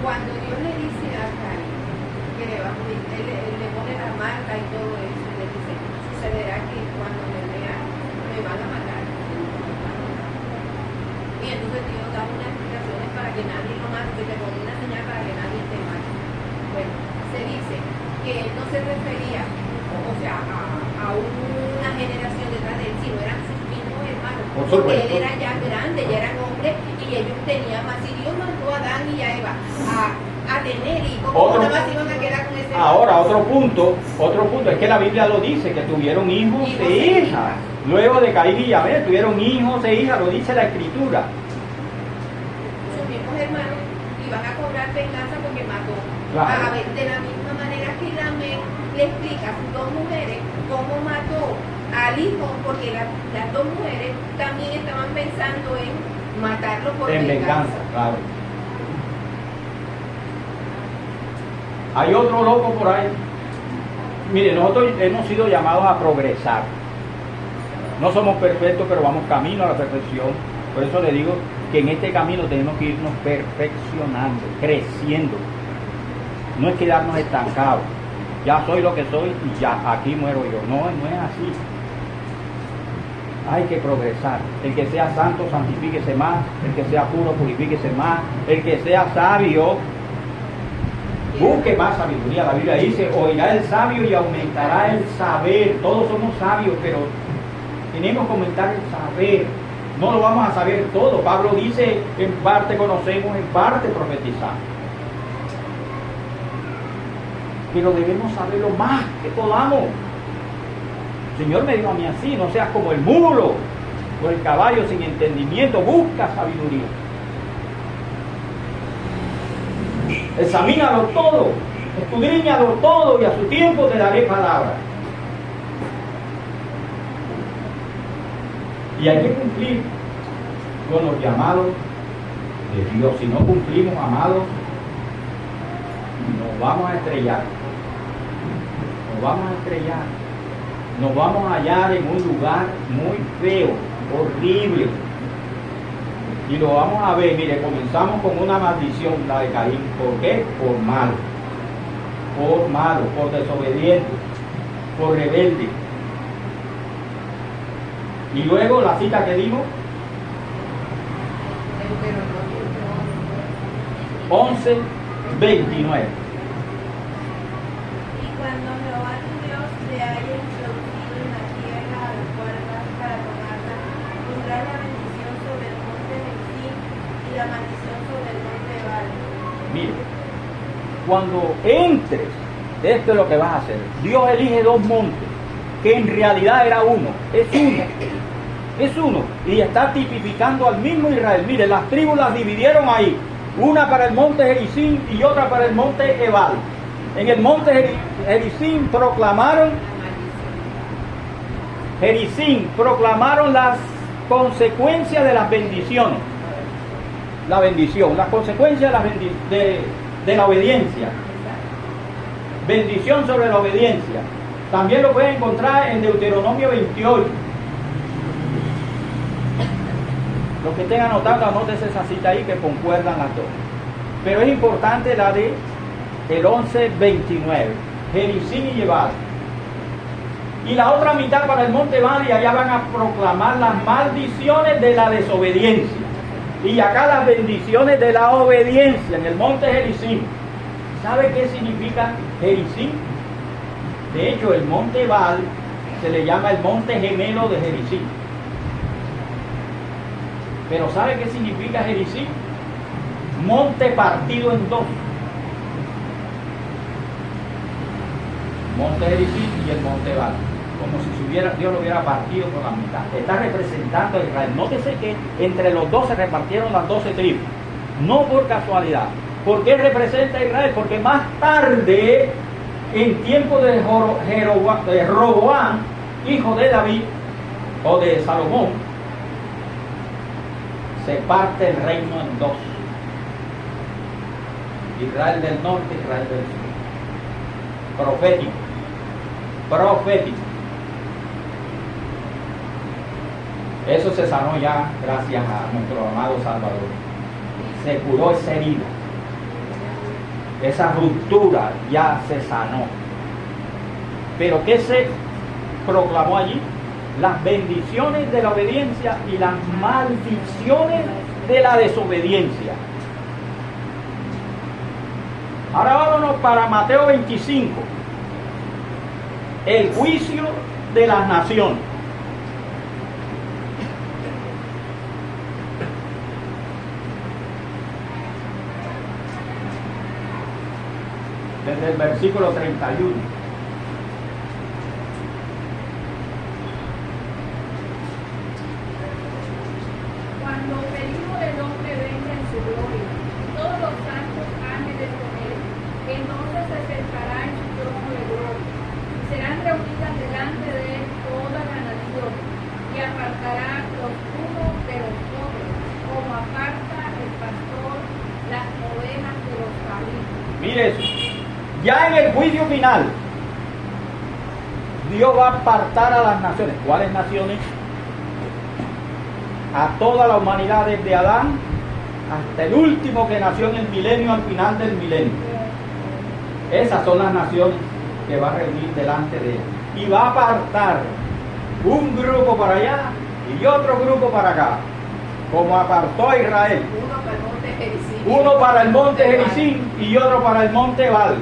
cuando Dios le dice a Caín que le va a morir, él le pone la marca y todo eso, y le dice: sucederá que cuando me vean me van a matar. Y entonces Dios da unas explicaciones para que nadie lo mate, que le pone una señal para que nadie te mate. Bueno, se dice que él no se refería, o sea, a una generación detrás de él, sino eran sus mismos hermanos. Por Porque supuesto. él era ya grande, ya eran hombres, y ellos tenían más. Y Dios mandó a Adán y a Eva a tener hijos, ¿cómo nada más iban a quedar con ese? Ahora, otro punto, es que la Biblia lo dice, que tuvieron hijos e hijas. Luego de Caín y Abel, tuvieron hijos e hijas, lo dice la Escritura. Sus mismos hermanos iban a cobrar venganza porque mató. Claro. A ver, de la misma manera que Lamec le explica a sus 2 mujeres cómo mató al hijo, porque las 2 mujeres también estaban pensando en matarlo por En venganza, claro. Hay otro loco por ahí. Mire, nosotros hemos sido llamados a progresar. No somos perfectos, pero vamos camino a la perfección. Por eso le digo que en este camino tenemos que irnos perfeccionando, creciendo. No es quedarnos estancados. ya soy lo que soy y ya aquí muero yo. No, no es así. Hay que progresar. El que sea santo, santifíquese más. El que sea puro, purifíquese más. El que sea sabio, busque más sabiduría. La Biblia dice, oirá el sabio y aumentará el saber. Todos somos sabios, pero tenemos que aumentar el saber. No lo vamos a saber todo. Pablo dice, en parte conocemos, en parte profetizamos. Pero debemos saberlo más que podamos. El Señor me dijo a mí así, no seas como el mulo o el caballo sin entendimiento, busca sabiduría. Examínalo todo, escudriñalo todo y a su tiempo te daré palabra. Y hay que cumplir con los llamados de Dios. Si no cumplimos, amados, nos vamos a estrellar. Nos vamos a estrellar. Nos vamos a hallar en un lugar muy feo, horrible. Y lo vamos a ver. Mire, comenzamos con una maldición, la de Caín. ¿Por qué? Por malo. Por malo, por desobediente, por rebelde. Y luego la cita que dimos, 11:29. Y cuando Jehová tu Dios te haya introducido en la tierra a la cual vas para tomarla, pondrá la bendición sobre el monte Gerizim y la maldición sobre el monte Ebal. Mire, cuando entres, esto es lo que vas a hacer. Dios elige dos montes, que en realidad era uno, es uno. Es uno, y está tipificando al mismo Israel. Mire, las tribus las dividieron ahí, una para el monte Gerizim y otra para el monte Ebal. En el monte Gerizim proclamaron las consecuencias de las bendiciones. La bendición, las consecuencias de la obediencia. Bendición sobre la obediencia. También lo pueden encontrar en Deuteronomio 28. Los que estén anotando, anótese esa cita ahí que concuerdan las dos. Pero es importante la de el 11:29, Gerizim y Ebal. Y la otra mitad para el monte Ebal, y allá van a proclamar las maldiciones de la desobediencia. Y acá las bendiciones de la obediencia en el monte Gerizim. ¿Sabe qué significa Gerizim? De hecho, el monte Ebal se le llama el monte gemelo de Gerizim. Pero ¿sabe qué significa Gerizim? Monte partido en dos. Monte Gerizim y el monte Ebal. Como si Dios lo hubiera partido por la mitad. Está representando a Israel. Nótese que entre los dos se repartieron las 12 tribus. No por casualidad. ¿Por qué representa a Israel? Porque más tarde, en tiempo de Roboam, hijo de David, o de Salomón, se parte el reino en dos. Israel del norte, Israel del sur. Profético. Profético. Eso se sanó ya gracias a nuestro amado Salvador. Se curó esa herida. Esa ruptura ya se sanó. Pero ¿qué se proclamó allí? Las bendiciones de la obediencia y las maldiciones de la desobediencia. Ahora vámonos para Mateo 25. El juicio de las naciones. Desde el versículo 31. Cuando el Hijo del Hombre venga en su gloria, todos los santos ángeles con él, entonces se sentará en su trono de gloria, y serán reunidas delante de él toda la nación, y apartará los unos de los otros, como aparta el pastor las ovejas de los cabritos. Mire eso. Ya en el juicio final, Dios va a apartar a las naciones. ¿Cuáles naciones? A toda la humanidad, desde Adán hasta el último que nació en el milenio, al final del milenio. Esas son las naciones que va a reunir delante de él. Y va a apartar un grupo para allá y otro grupo para acá, como apartó a Israel. Uno para el monte Gerizim. Uno para el monte Gerizim y otro para el monte Ebal.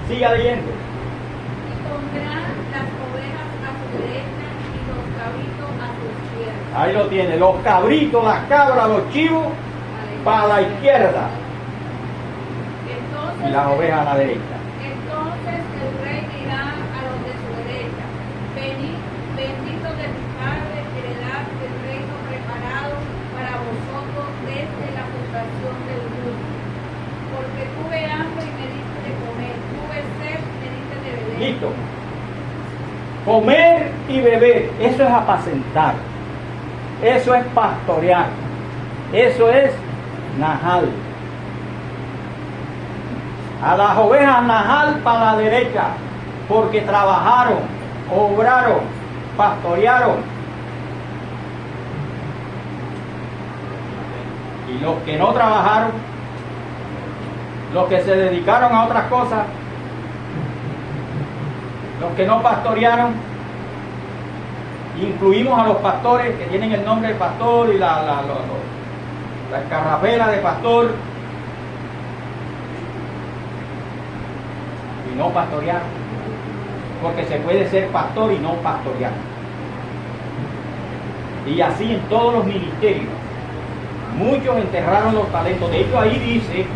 Siga leyendo. Y pondrá las ovejas a su derecha y los cabritos a su izquierda. Ahí lo tiene, los cabritos, las cabras, los chivos para la izquierda Entonces, y las ovejas a la derecha. entonces el rey dirá a los de su derecha: venid, benditos de mi Padre, heredad del reino preparado para vosotros desde la fundación del mundo. Porque tuve hambre y me diste de comer, tuve sed y me diste de beber. Listo. Comer y beber, eso es apacentar, eso es pastorear, eso es najal. A las ovejas najal para la derecha, porque trabajaron, obraron, pastorearon. Y los que no trabajaron, los que se dedicaron a otras cosas, los que no pastorearon, incluimos a los pastores que tienen el nombre de pastor y la escarrapela de pastor, y no pastorear, porque se puede ser pastor y no pastorear. Y así en todos los ministerios. Muchos enterraron los talentos. De hecho, ahí dice,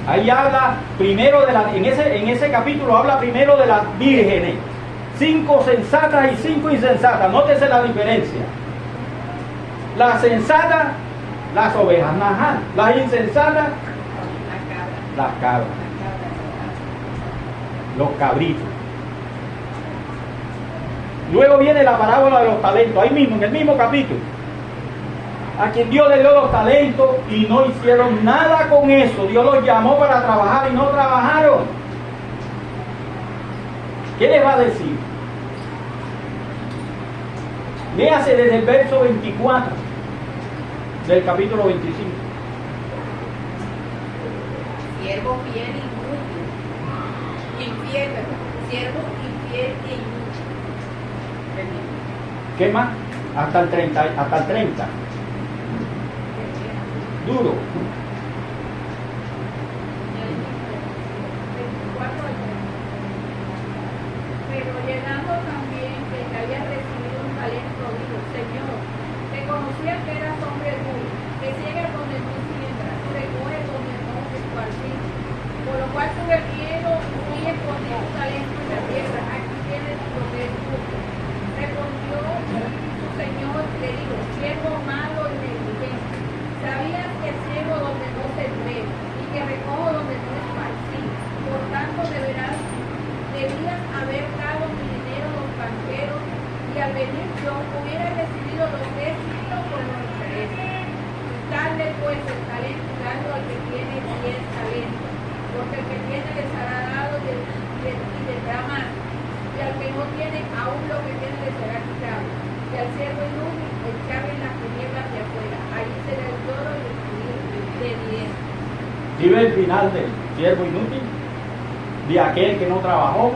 ahí habla primero de en ese capítulo habla primero de las vírgenes. 5 sensatas y 5 insensatas. Nótese la diferencia. Las sensatas, las ovejas najal. Las insensatas, las cabras. Los cabritos. Luego viene la parábola de los talentos, ahí mismo, en el mismo capítulo. A quien Dios le dio los talentos y no hicieron nada con eso. Dios los llamó para trabajar y no trabajaron. ¿Qué les va a decir? Léase desde el verso 24 del capítulo 25. Siervo fiel y inútil. Infiel, ¿verdad? Siervo infiel e inútil. ¿Qué más? Hasta el 30. Duro. 24 al 30. Pero llegando también que había recibido un talento, dijo: Señor, te conocía que eras hombre duro, que ciegas donde no siembras, que recoges donde no esparciste. Por lo cual tuve miedo y escondí tu talento en la tierra. Aquí tienes lo que es tuyo. Respondió su señor y le dijo: siervo malo y negligente, sabías que ciego donde no se ve y que recojo donde no esparcí. Por tanto debías haber dado mi dinero a los banqueros, y al venir yo hubiera recibido los 10 kilos por los intereses. Darle pues el talento y darlo al que tiene 10 talentos, porque el que tiene les hará dado y tendrá más, y al que no tiene aún lo que tiene le será quitado. Y al siervo inútil echarle en las tinieblas de afuera, allí será el lloro y el crujir de dientes. ¿Sí ve el final del siervo inútil? De aquel que no trabajó.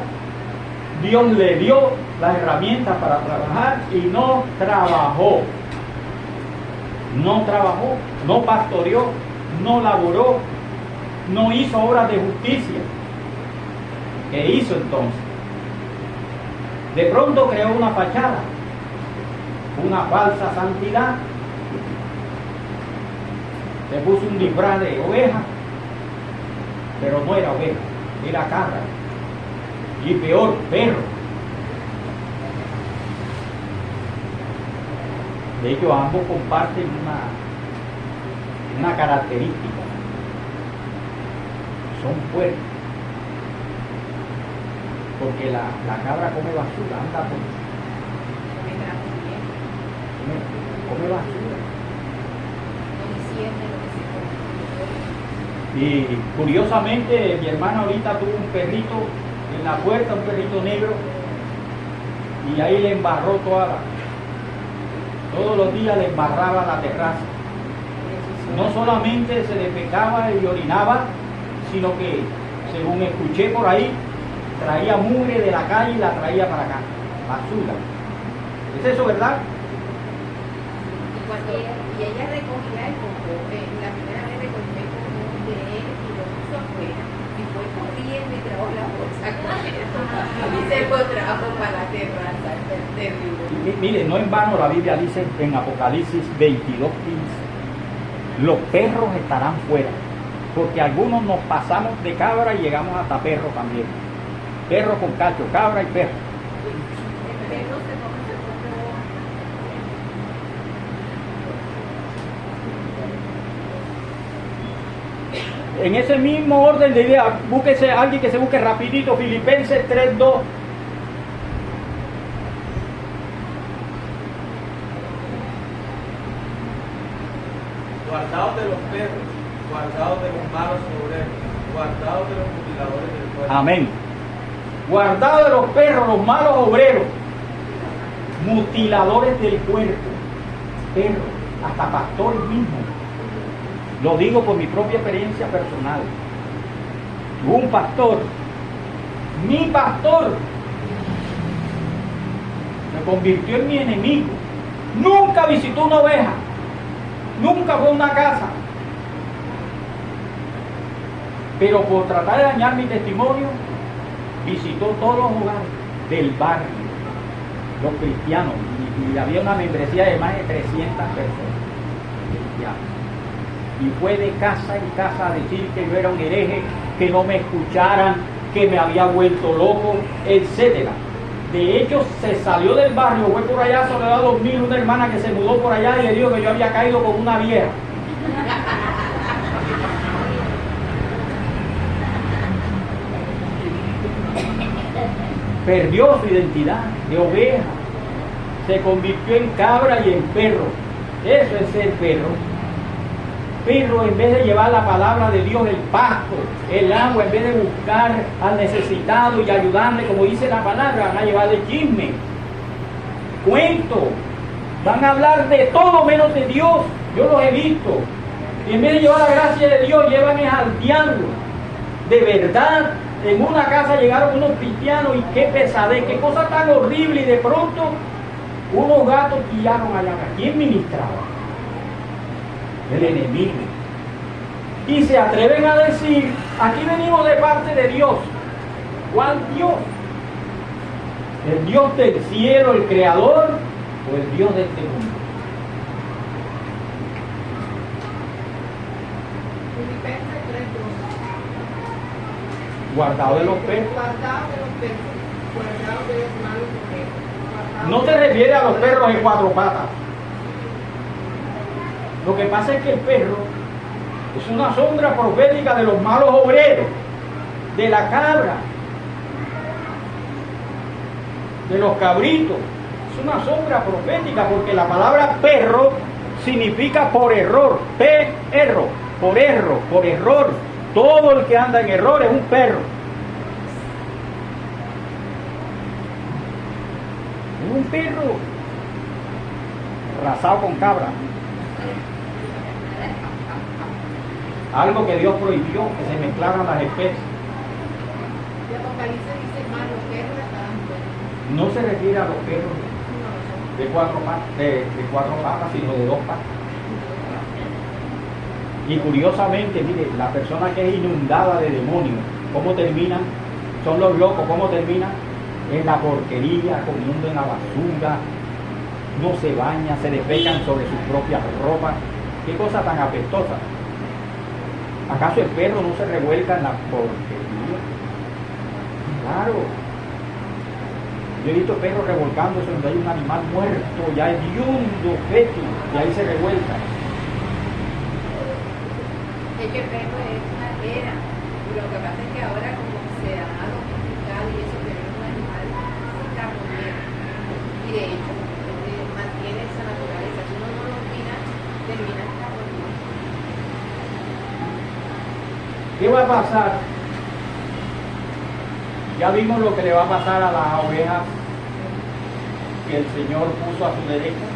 Dios le dio las herramientas para trabajar y no trabajó. No trabajó, no pastoreó, no laboró, no hizo obras de justicia. ¿Qué hizo entonces? De pronto creó una fachada, una falsa santidad. Se puso un disfraz de oveja, pero no era oveja, era cabra. Y peor, perro. De hecho, ambos comparten una característica. Son fuertes. Porque la cabra come basura, anda por... come basura. Y curiosamente, mi hermana ahorita tuvo un perrito en la puerta, un perrito negro, y ahí le embarró todos los días le embarraba la terraza. No solamente se defecaba y orinaba, sino que según escuché por ahí, traía mugre de la calle y la traía para acá, basura. ¿Es eso verdad? Y ella recogía el coco, la primera vez recogió el coco de él y lo puso afuera y fue corriendo y trajo la bolsa y se lo trajo para la terraza. Fue terrible. Mire, no en vano la Biblia dice en Apocalipsis 22:15, los perros estarán fuera, porque algunos nos pasamos de cabra y llegamos hasta perro también. Perro con cacho, cabra y perro. El perro se come su propio ojo. En ese mismo orden de ideas, búsquese alguien que se busque rapidito, Filipenses 3:2. Guardaos de los perros, guardaos de los malos obreros, guardaos de los mutiladores del cuerpo. Amén. Guardados de los perros, los malos obreros, mutiladores del cuerpo, perros, hasta pastores mismos. Lo digo por mi propia experiencia personal. Un pastor, mi pastor, se convirtió en mi enemigo. Nunca visitó una oveja, nunca fue a una casa. Pero por tratar de dañar mi testimonio, visitó todos los hogares del barrio, los cristianos, y había una membresía de más de 300 personas cristianos. Y fue de casa en casa a decir que yo era un hereje, que no me escucharan, que me había vuelto loco, etcétera. De hecho, se salió del barrio, fue por allá a Soledad 2000, una hermana que se mudó por allá y le dijo que yo había caído con una vieja. Perdió su identidad de oveja, se convirtió en cabra y en perro. Eso es ser perro. Perro, en vez de llevar la palabra de Dios, el pasto, el agua, en vez de buscar al necesitado y ayudarle, como dice la palabra, van a llevarle chisme, cuento, van a hablar de todo menos de Dios. Yo los he visto. Y en vez de llevar la gracia de Dios, llevan al diablo. De verdad, en una casa llegaron unos cristianos y qué pesadez, qué cosa tan horrible, y de pronto unos gatos pillaron allá. ¿Quién ministraba? El enemigo. Y se atreven a decir, aquí venimos de parte de Dios. ¿Cuál Dios? ¿El Dios del cielo, el creador, o el Dios de este mundo? Filipenses 3:2. Guardado de los perros. Guardaos de los perros, guardaos de los malos obreros. No se refiere a los perros en cuatro patas. Lo que pasa es que el perro es una sombra profética de los malos obreros, de la cabra, de los cabritos. Es una sombra profética porque la palabra perro significa por error, perro, por error. Todo el que anda en error es un perro. Es un perro arrasado con cabra. Algo que Dios prohibió, que se mezclaran las especies. Y Apocalipsis dice, más los perros estarán fuera. No se refiere a los perros de cuatro patas, sino de dos patas. Y curiosamente, mire, la persona que es inundada de demonios, ¿cómo terminan? Son los locos, ¿cómo terminan? En la porquería, comiendo en la basura, no se bañan, se despecan sobre sus propias ropas. Qué cosa tan apestosa. ¿Acaso el perro no se revuelca en la porquería? Claro. Yo he visto perros revolcándose donde hay un animal muerto, ya hediondo, feto, y ahí se revuelca. Es que el perro es una era. Y lo que pasa es que ahora como se ha domesticado y eso, pero es un animal carroñero. Y de hecho, mantiene esa naturaleza. Si uno no lo cuida, termina carroñero. ¿Qué va a pasar? Ya vimos lo que le va a pasar a las ovejas que el Señor puso a su derecha.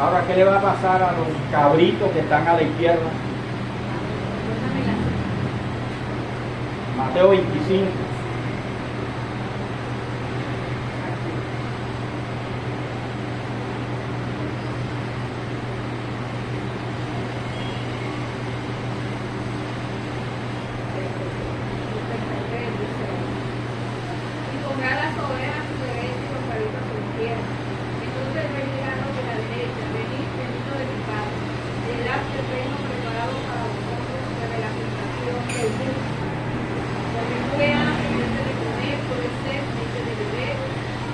Ahora, ¿qué le va a pasar a los cabritos que están a la izquierda? Mateo 25. Y pondrá las ovejas a su derecha y los cabritos a su izquierda. Entonces el rey dirá a los de la derecha: venid, bendito de mi Padre, heredad del reino preparado para vosotros desde la fundación del mundo. Porque tuve hambre y diste de comer, tuve sed y diste de beber,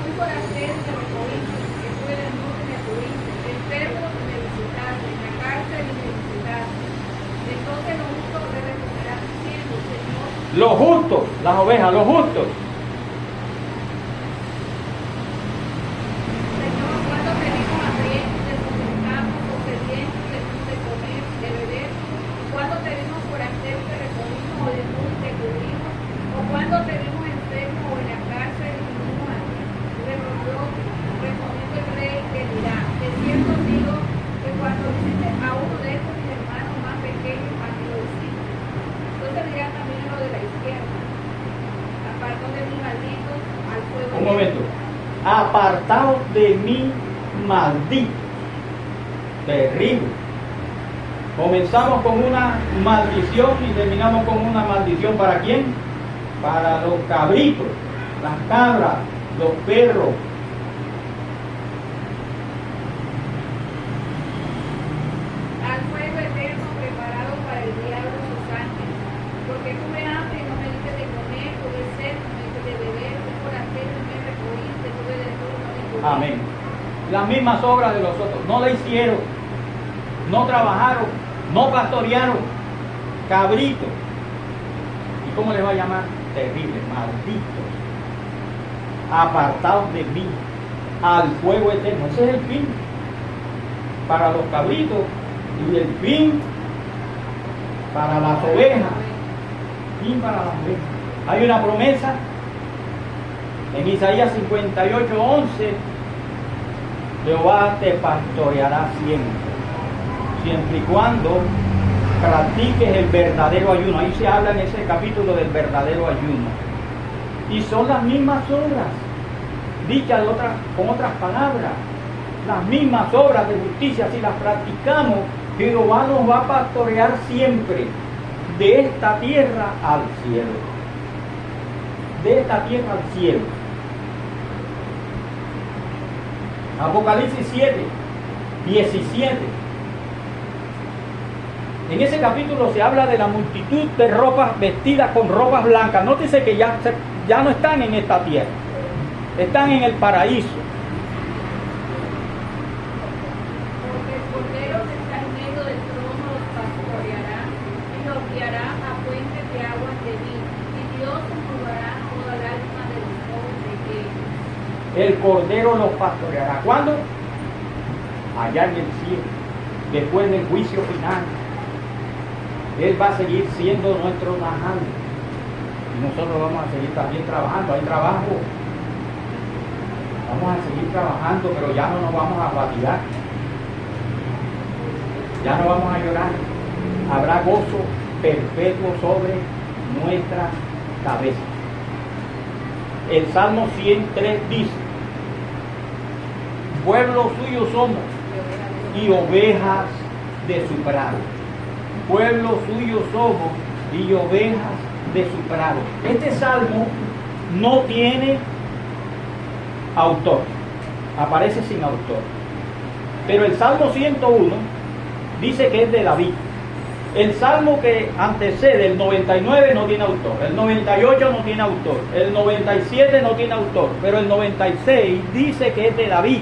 fui forastero y me recogiste, estuve desnudo y me cubriste, enfermo y me visitaste, en la cárcel y me visitaste. Entonces los justos le responderán diciendo: Señor, Los justos, las ovejas, los justos. Señor, cuando venimos hambrientos, desnutricados, o sedientos, te dimos de comer, de beber, cuando te vimos forastero, te recogimos, o desnudo y te cubrimos, o cuando te vimos enfermo o en la cárcel y vinimos a ti. Respondiendo el rey, le dirá: de cierto digo que cuando hiciste a uno de estos mis hermanos más pequeños, a mí lo hiciste. Entonces dirá también lo de la izquierda: apartó de mí malditos al fuego. Un momento. Apartaos de mí, maldito. Terrible. Comenzamos con una maldición y terminamos con una maldición. ¿Para quién? Para los cabritos, las cabras, los perros. Al fuego eterno preparado para el diablo y sus ángeles. Porque tuve hambre y no me diste de comer, tuve sed y no me diste de beber, fui forastero y me recogiste, tuve desnudo y no me cubriste. Amén. Las mismas obras de los otros. No la hicieron, no trabajaron, no pastorearon. Cabritos. ¿Y cómo les va a llamar? Terrible, malditos. Apartados de mí, al fuego eterno. Ese es el fin para los cabritos y el fin para las ovejas. Fin para las ovejas. Hay una promesa en Isaías 58:11. Jehová te pastoreará siempre y cuando practiques el verdadero ayuno. Ahí se habla en ese capítulo del verdadero ayuno. Y son las mismas obras, dichas con otras palabras, las mismas obras de justicia. Si las practicamos, Jehová nos va a pastorear siempre, de esta tierra al cielo. De esta tierra al cielo. Apocalipsis 7:17. En ese capítulo se habla de la multitud de ropas vestidas con ropas blancas. Nótese que ya no están en esta tierra, están en el paraíso. Porque el Cordero que está en medio del trono los pastoreará y los guiará a fuentes de aguas de vida, y Dios enjugará toda lágrima de los ojos de ellos. El Cordero los pastoreará. ¿Cuándo? Allá en el cielo, después del juicio final. Él va a seguir siendo nuestro najal. Y nosotros vamos a seguir también trabajando. Hay trabajo. Vamos a seguir trabajando, pero ya no nos vamos a fatigar. Ya no vamos a llorar. Habrá gozo perpetuo sobre nuestra cabeza. El Salmo 103 dice: pueblo suyo somos y ovejas de su prado. Pueblo suyo somos y ovejas de su prado. Este salmo no tiene autor, aparece sin autor. Pero el Salmo 101 dice que es de David. El salmo que antecede, el 99, no tiene autor. El 98 no tiene autor. El 97 no tiene autor. Pero el 96 dice que es de David.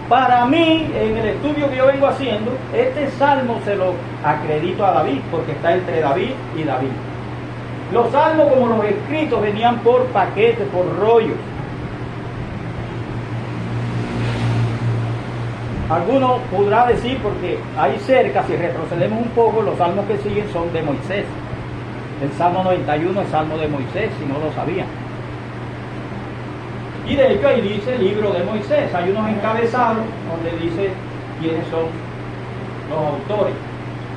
Para mí, en el estudio que yo vengo haciendo, este salmo se lo acredito a David, porque está entre David y David. Los salmos, como los escritos, venían por paquetes, por rollos. Alguno podrá decir, porque ahí cerca, si retrocedemos un poco, los salmos que siguen son de Moisés. El Salmo 91 es Salmo de Moisés, si no lo sabían. Y de hecho ahí dice libro de Moisés. Hay unos encabezados donde dice quiénes son los autores.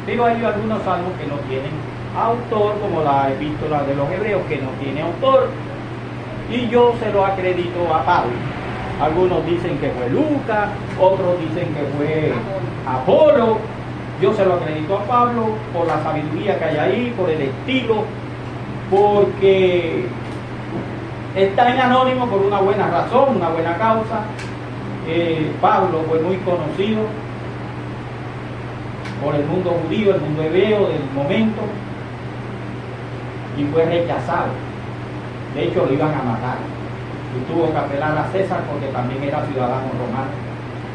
Pero hay algunos salmos que no tienen autor, como la epístola de los Hebreos, que no tiene autor, y yo se lo acredito a Pablo. Algunos dicen que fue Lucas, otros dicen que fue Apolo. Yo se lo acredito a Pablo por la sabiduría que hay ahí, por el estilo, porque está en anónimo por una buena razón, una buena causa. Pablo fue muy conocido por el mundo judío, el mundo hebreo del momento, y fue rechazado. De hecho, lo iban a matar y tuvo que apelar a César porque también era ciudadano romano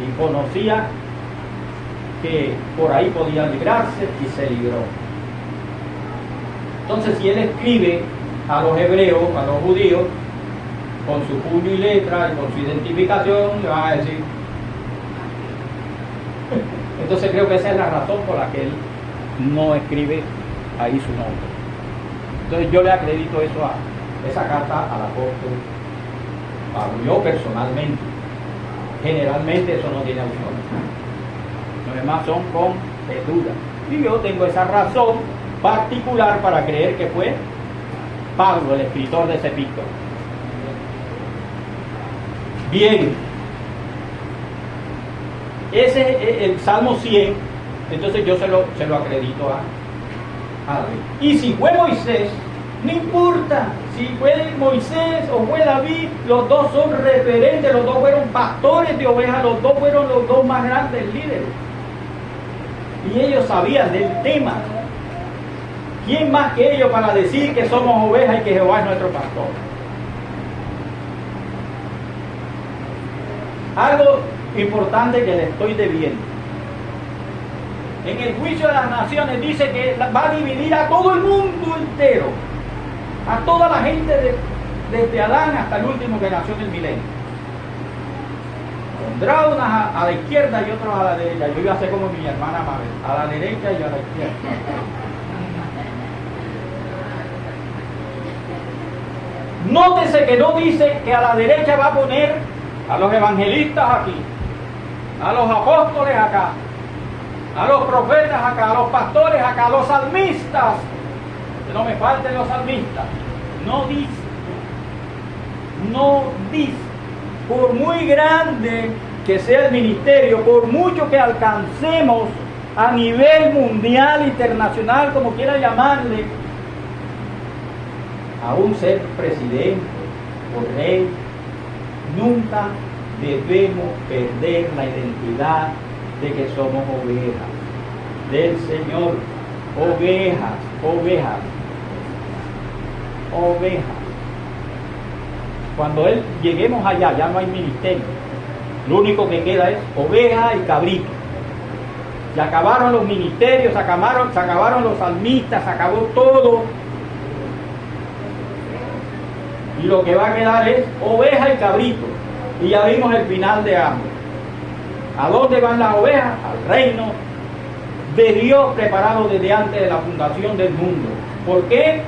y conocía que por ahí podía librarse, y se libró. Entonces, si él escribe a los hebreos, a los judíos, con su puño y letra y con su identificación, le van a decir. Entonces creo que esa es la razón por la que él no escribe ahí su nombre. Entonces yo le acredito eso a esa carta al apóstol Pablo. Yo personalmente, generalmente eso no tiene autor. Los demás son con duda. Y yo tengo esa razón particular para creer que fue Pablo el escritor de ese epístola. Bien, ese es el Salmo 100, entonces yo se lo acredito a David. Y si fue Moisés, no importa, si fue Moisés o fue David, los dos son referentes, los dos fueron pastores de ovejas, los dos fueron los dos más grandes líderes. Y ellos sabían del tema. ¿Quién más que ellos para decir que somos ovejas y que Jehová es nuestro pastor? Algo importante que le estoy debiendo. En el juicio de las naciones dice que va a dividir a todo el mundo entero, a toda la gente desde Adán hasta el último que nació en el milenio. Pondrá unas a la izquierda y otros a la derecha. Yo iba a hacer como mi hermana Mabel, a la derecha y a la izquierda. Nótese que no dice que a la derecha va a poner a los evangelistas aquí, a los apóstoles acá, a los profetas acá, a los pastores acá, a los salmistas. Que no me falten los salmistas. No dice. No dice. Por muy grande que sea el ministerio, por mucho que alcancemos a nivel mundial, internacional, como quiera llamarle, aún ser presidente o rey, nunca debemos perder la identidad de que somos ovejas del Señor. Ovejas, ovejas, ovejas. Cuando lleguemos allá, ya no hay ministerio. Lo único que queda es oveja y cabrito. Se acabaron los ministerios, se acabaron los salmistas, se acabó todo. Y lo que va a quedar es oveja y cabrito. Y ya vimos el final de ambos. ¿A dónde van las ovejas? Al reino de Dios preparado desde antes de la fundación del mundo. ¿Por qué?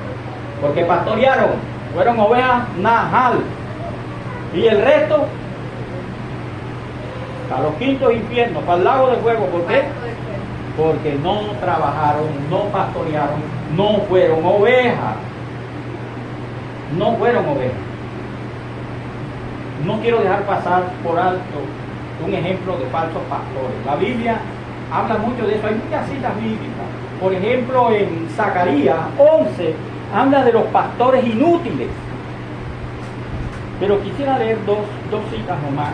Porque pastorearon, fueron ovejas Nahal. Y el resto, a los quintos infiernos, para el lago de fuego. ¿Por qué? Porque no trabajaron, no pastorearon, no fueron ovejas. No fueron ovejas. No quiero dejar pasar por alto un ejemplo de falsos pastores. La Biblia habla mucho de eso, hay muchas citas bíblicas. Por ejemplo, en Zacarías 11 habla de los pastores inútiles. Pero quisiera leer dos citas nomás.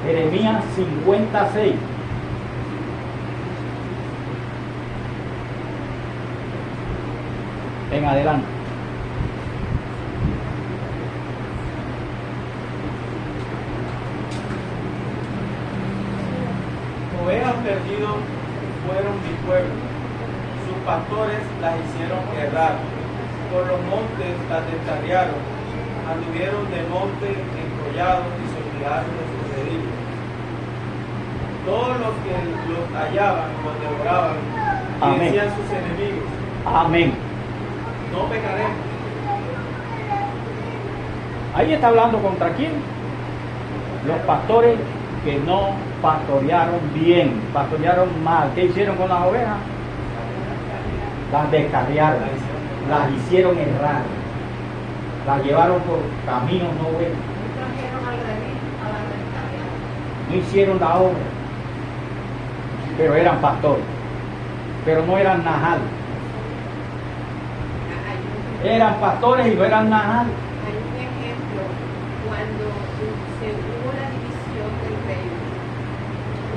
Jeremías 56. En adelante. Ovejas perdidos fueron mi pueblo, sus pastores las hicieron errar, por los montes las descarriaron, anduvieron de monte enrollados y se olvidaron de sus redillos. Todos los que los hallaban los devoraban y Amén. decían sus enemigos, Amén. no pecaremos. Ahí está hablando contra quién. Los pastores que no pastorearon bien, pastorearon mal. ¿Qué hicieron con las ovejas? las descarriaron, las hicieron errar, las llevaron por caminos no buenos, Trajeron al revés a la descarriada. no hicieron la obra, pero eran pastores, pero no eran najal. Eran pastores y no eran najal. Hay un ejemplo cuando se hubo la división del reino.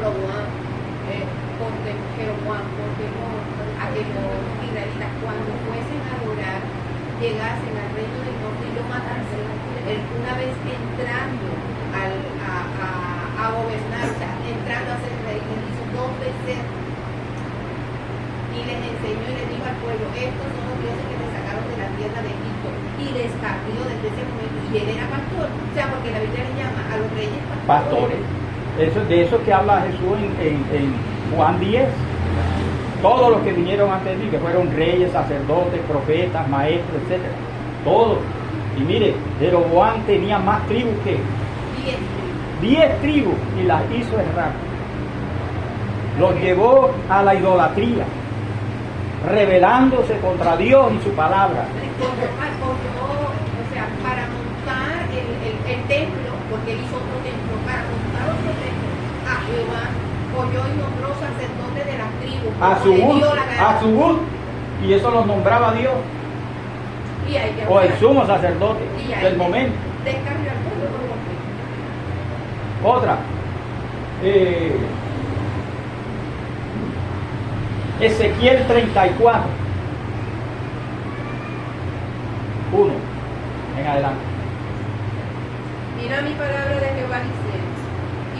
Roboam, Jeroboam, a que los israelitas cuando fuesen a adorar llegasen al reino del norte y lo matasen. Una vez entrando a gobernar, o sea, entrando a ser rey, les hizo 2 veces y les enseñó y les dijo al pueblo: estos son los dioses que te sacaron de la tierra de Egipto, y les cambió desde ese momento, y él era pastor. O sea, porque la Biblia le llama a los reyes Pastores. De eso que habla Jesús en Juan 10. Todos los que vinieron antes de mí, que fueron reyes, sacerdotes, profetas, maestros, etc. Todos. Y mire, Jeroboam tenía más tribus que 10 tribus y las hizo errar. Los llevó a la idolatría, rebelándose contra Dios y su palabra. O sea, para montar el templo, porque él hizo otro templo, para montar otro templo a Jehová, cogió y nombró sacerdote de las tribus. A Subut, y eso los nombraba Dios, o el sumo sacerdote del momento. Descarrió al pueblo por Otra, Ezequiel 34, 1 en adelante. Mira mi palabra de Jehová diciendo: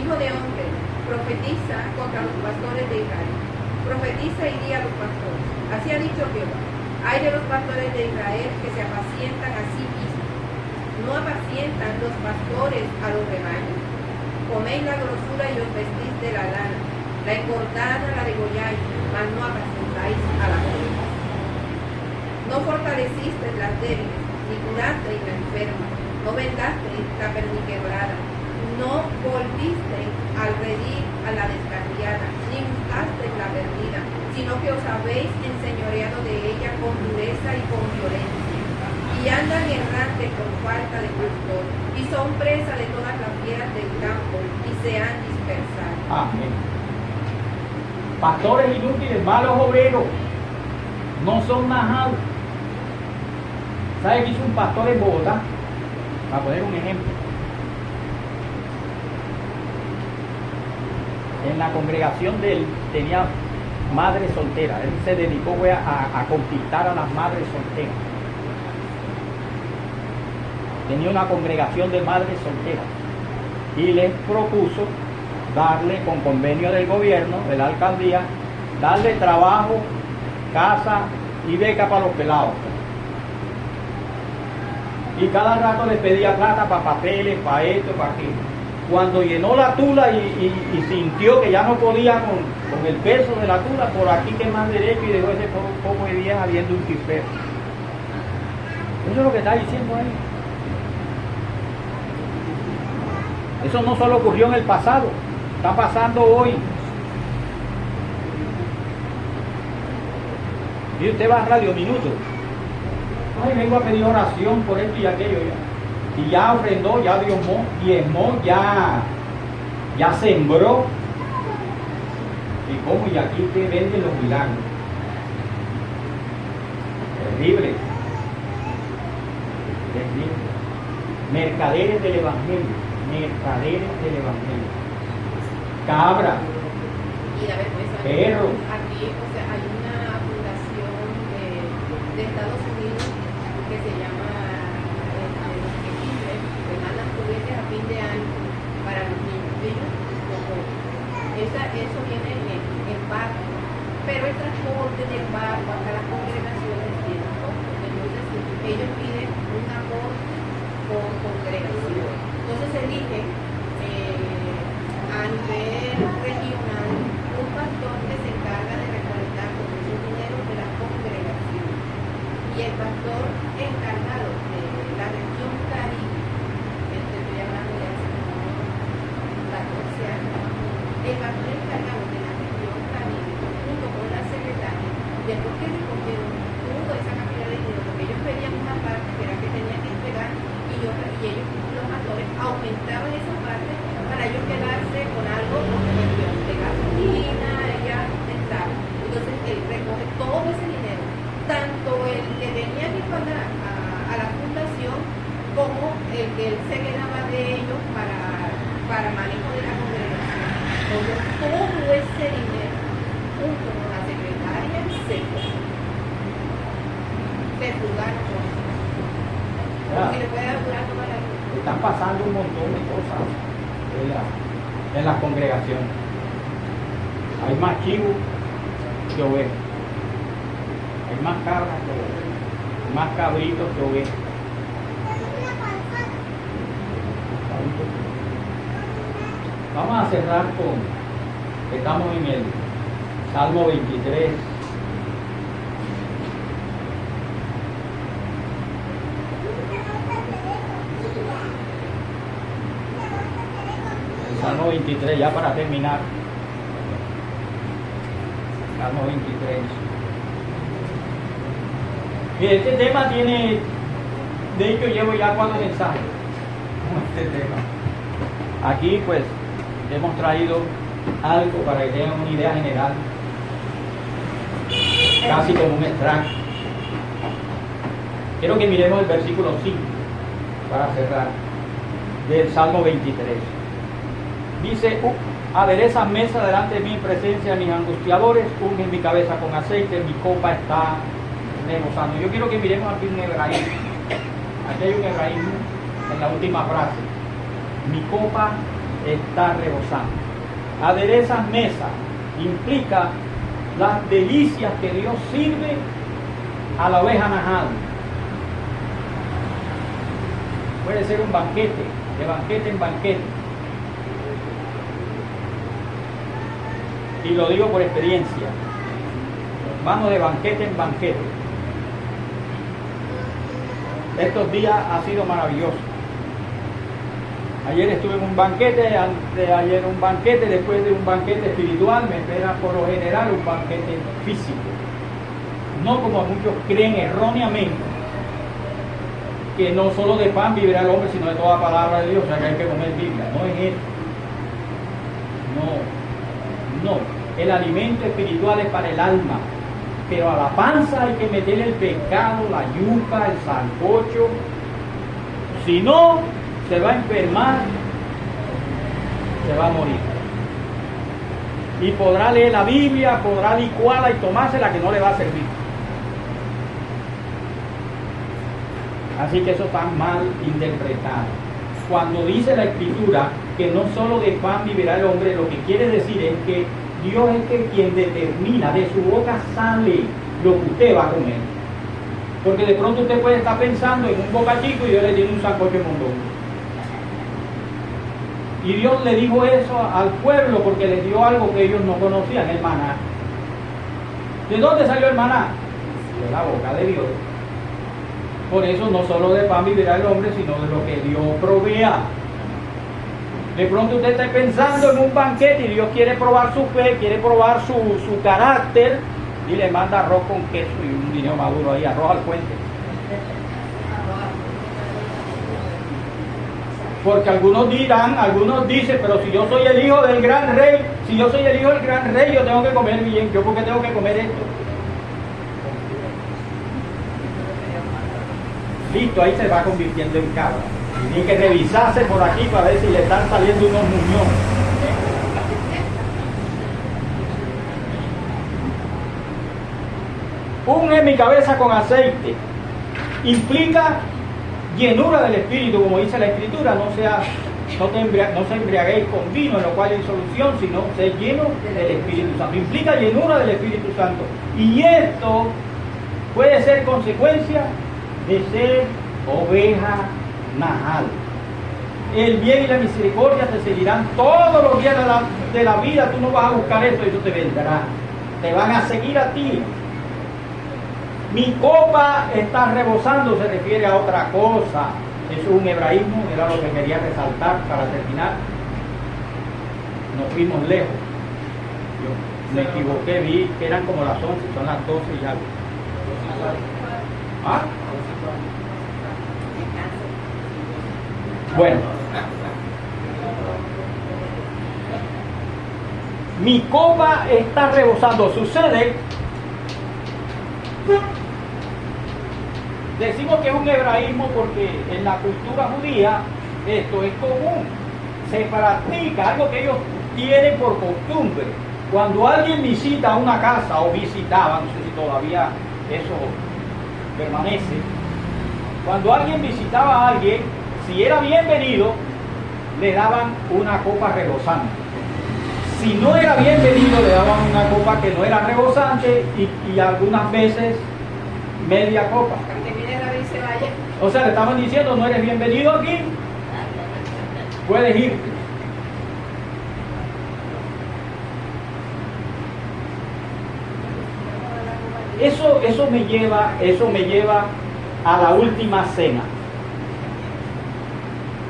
hijo de hombre, profetiza contra los pastores de Israel. Profetiza y di a los pastores: así ha dicho Jehová, hay de los pastores de Israel que se apacientan a sí mismos. ¿No apacientan los pastores a los rebaños? Coméis la grosura y os vestís de la lana, la engordada la degolláis, mas no apacentáis a las ovejas. No fortalecisteis las débiles, ni curasteis la enferma, no vendasteis la perniquebrada, no volvisteis al redil a la descarriada, ni buscasteis la perdida, sino que os habéis enseñoreado de ella con dureza y con violencia. Y andan errantes por falta de pastor, y son presa de todas las fieras del campo, y se han dispersado. Amén. Pastores inútiles, malos obreros, no son najados. ¿Sabe qué hizo un pastor en Bogotá? Para poner un ejemplo. En la congregación de él tenía madres solteras. Él se dedicó a conquistar a las madres solteras. Tenía una congregación de madres solteras y les propuso darle, con convenio del gobierno, de la alcaldía, darle trabajo, casa y beca para los pelados. Y cada rato les pedía plata para papeles, para esto, para aquello. Cuando llenó la tula y sintió que ya no podía con el peso de la tula, por aquí que más derecho, y dejó ese poco de días habiendo un chispero. Eso es lo que está diciendo ahí. Eso no solo ocurrió en el pasado, está pasando hoy. Y usted va a Radio Minuto. Ay, vengo a pedir oración por esto y aquello ya. Y ya ofrendó, ya diezmó, ya sembró. ¿Y cómo? Y aquí usted vende los milagros. Terrible. Terrible. Mercaderes del Evangelio. Mercaderes del Evangelio. Cabra. Y la vergüenza. Perro. Aquí, o sea, hay una fundación de Estados Unidos que se llama los que mandan juguetes a fin de año para los niños. Ellos, como eso viene en barco, pero el transporte del barco hasta las congregaciones tiene un costo. Entonces, ellos piden un aporte por congregación. Entonces se elige a nivel regional un pastor que se encarga de recolectar con esos dineros de la congregación. Y el pastor encargado de la región Caribe, estoy hablando de hace como 14 años, el pastor encargado de la región Caribe, junto con la secretaria, después que recogieron para manejo de la congregación, tomó todo ese dinero junto con la secretaria se fugaron con eso. Ya. Si le puede durar toda la vida. Están pasando un montón de cosas en las congregaciones. Hay más chivos que ovejas. Hay más cabras que ovejas. Más cabritos que ovejas. Vamos a cerrar estamos en el Salmo 23. El Salmo 23, ya para terminar. Salmo 23. Mire, este tema tiene, de hecho llevo ya 4 mensajes con este tema. Aquí pues hemos traído algo para que tengan una idea general, casi como un extracto. Quiero que miremos el versículo 5 para cerrar, del Salmo 23. Dice: adereza mesa delante de mí en presencia de mis angustiadores, unge mi cabeza con aceite, mi copa está rebosando. Yo quiero que miremos aquí un hebraísmo. Aquí hay un hebraísmo en la última frase: mi copa está rebosando. Adereza mesa implica las delicias que Dios sirve a la oveja najada. Puede ser un banquete, de banquete en banquete. Y lo digo por experiencia. Vamos de banquete en banquete. Estos días ha sido maravilloso. Ayer estuve en un banquete, antes de ayer un banquete, después de un banquete espiritual me espera por lo general un banquete físico. No como muchos creen erróneamente, que no solo de pan vivirá el hombre, sino de toda palabra de Dios, o sea que hay que comer Biblia. No es eso. No. El alimento espiritual es para el alma, pero a la panza hay que meterle el pescado, la yuca, el sancocho. Si no, se va a enfermar, se va a morir. Y podrá leer la Biblia, podrá licuarla y tomársela, que no le va a servir. Así que eso está mal interpretado. Cuando dice la Escritura que no solo de pan vivirá el hombre, lo que quiere decir es que Dios es quien determina, de su boca sale lo que usted va a comer. Porque de pronto usted puede estar pensando en un bocachico y Dios le tiene un sancocho de mondongo. Y Dios le dijo eso al pueblo porque les dio algo que ellos no conocían, el maná. ¿De dónde salió el maná? De la boca de Dios. Por eso no solo de pan vivirá el hombre, sino de lo que Dios provea. De pronto usted está pensando en un banquete y Dios quiere probar su fe, quiere probar su carácter, y le manda arroz con queso y un guineo maduro ahí, arroz al puente. Porque algunos dicen, pero si yo soy el hijo del gran rey, yo tengo que comer bien. ¿Yo por qué tengo que comer esto? Listo, ahí se va convirtiendo en cabra. Tiene que revisarse por aquí para ver si le están saliendo unos muñones. Unge mi cabeza con aceite. Implica llenura del Espíritu, como dice la Escritura. No se embriaguéis con vino, en lo cual hay solución, sino ser lleno del Espíritu Santo. Implica llenura del Espíritu Santo. Y esto puede ser consecuencia de ser oveja najal. El bien y la misericordia te seguirán todos los días de la vida. Tú no vas a buscar eso, eso te vendrá. Te van a seguir a ti. Mi copa está rebosando, se refiere a otra cosa. Eso es un hebraísmo, era lo que quería resaltar para terminar. Nos fuimos lejos. Yo me equivoqué, vi que eran como las 11, son las 12 y algo. ¿Ah? Bueno, mi copa está rebosando. Sucede, decimos que es un hebraísmo porque en la cultura judía esto es común. se practica algo que ellos tienen por costumbre. Cuando alguien visita una casa o visitaba, no sé si todavía eso permanece, cuando alguien visitaba a alguien, si era bienvenido, le daban una copa rebosante. Si no era bienvenido, le daban una copa que no era rebosante y algunas veces media copa. Que viene la vez y se vaya. O sea, le estaban diciendo, no eres bienvenido aquí, puedes irte. Eso me lleva a la última cena.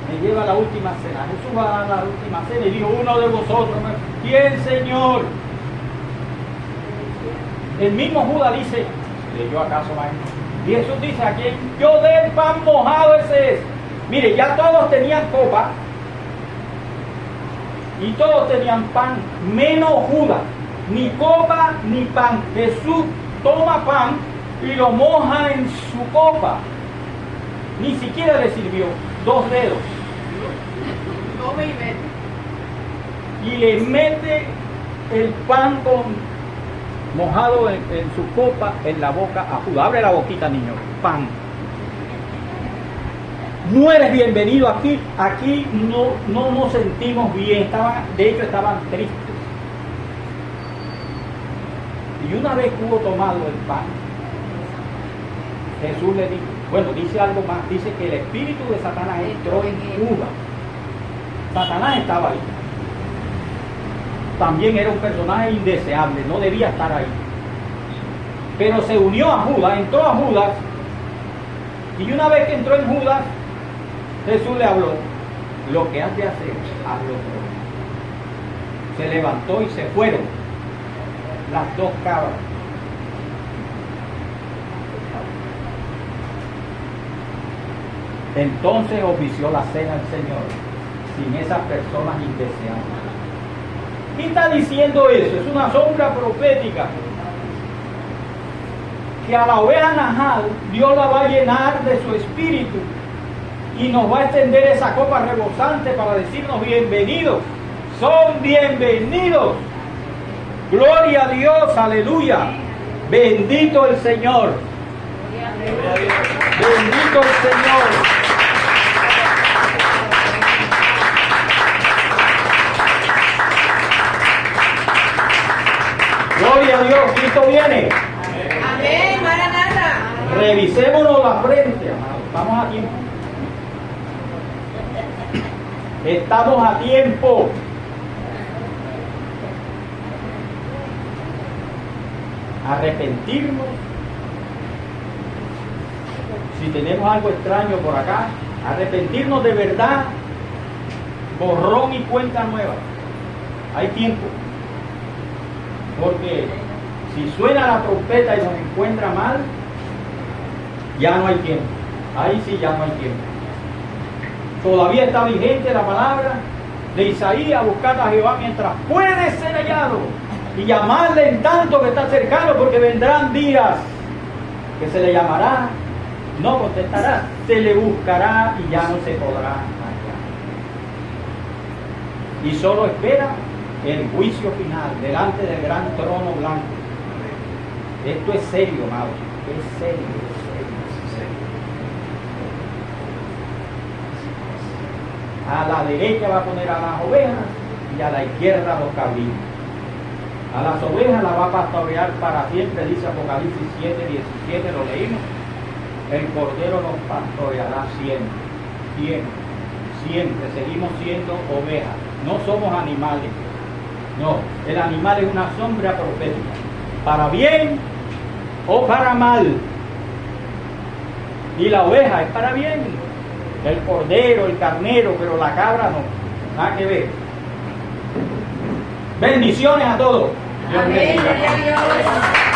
Me lleva a la última cena. Jesús va a dar la última cena y dijo, uno de vosotros, ¿quién, Señor? El mismo Judas dice, ¿leyó acaso, maestro? Y Jesús dice, ¿a quién? Yo dé el pan mojado, ese es. Mire, ya todos tenían copa y todos tenían pan, menos Judas. Ni copa ni pan. Jesús toma pan y lo moja en su copa. Ni siquiera le sirvió 2 dedos. Come y vete. Y le mete el pan mojado en su copa en la boca a Judas. Abre la boquita, niño. Pan. No eres bienvenido aquí. Aquí no nos sentimos bien. De hecho, estaban tristes. Y una vez que hubo tomado el pan, Jesús le dijo, bueno, dice algo más, dice que el espíritu de Satanás entró en Judas. Satanás estaba ahí. También era un personaje indeseable, no debía estar ahí. Pero se unió a Judas, entró a Judas, y una vez que entró en Judas, Jesús le habló, lo que has de hacer, hazlo tú. Se levantó y se fueron las 2 cabras. Entonces ofició la cena el Señor sin esas personas indeseables. ¿Qué está diciendo eso? Es una sombra profética. Que a la oveja najal Dios la va a llenar de su espíritu y nos va a extender esa copa rebosante para decirnos bienvenidos. Son bienvenidos. Gloria a Dios, aleluya. Bendito el Señor. Bendito el Señor. Gloria a Dios, Cristo viene. Amén, Maranata. Revisémonos la frente, amados. Estamos a tiempo. Estamos a tiempo. Arrepentirnos. Si tenemos algo extraño por acá, arrepentirnos de verdad, borrón y cuenta nueva. Hay tiempo. Porque si suena la trompeta y nos encuentra mal, ya no hay tiempo. Ahí sí ya no hay tiempo. Todavía está vigente la palabra de Isaías, buscad a Jehová mientras puede ser hallado y llamarle en tanto que está cercano, porque vendrán días que se le llamará, no contestará, se le buscará y ya no se podrá hallar. Y solo espera el juicio final delante del gran trono blanco. Esto es serio, amado. Es serio, es serio. A la derecha va a poner a las ovejas y a la izquierda a los cabritos. A las ovejas las va a pastorear para siempre, dice Apocalipsis 7:17, lo leímos. El Cordero nos pastoreará siempre, siempre, siempre. Seguimos siendo ovejas, no somos animales. No, el animal es una sombra profética, para bien o para mal. Y la oveja es para bien, el cordero, el carnero, pero la cabra no, nada que ver. Bendiciones a todos. Dios Amén, bendiga. gloria a Dios.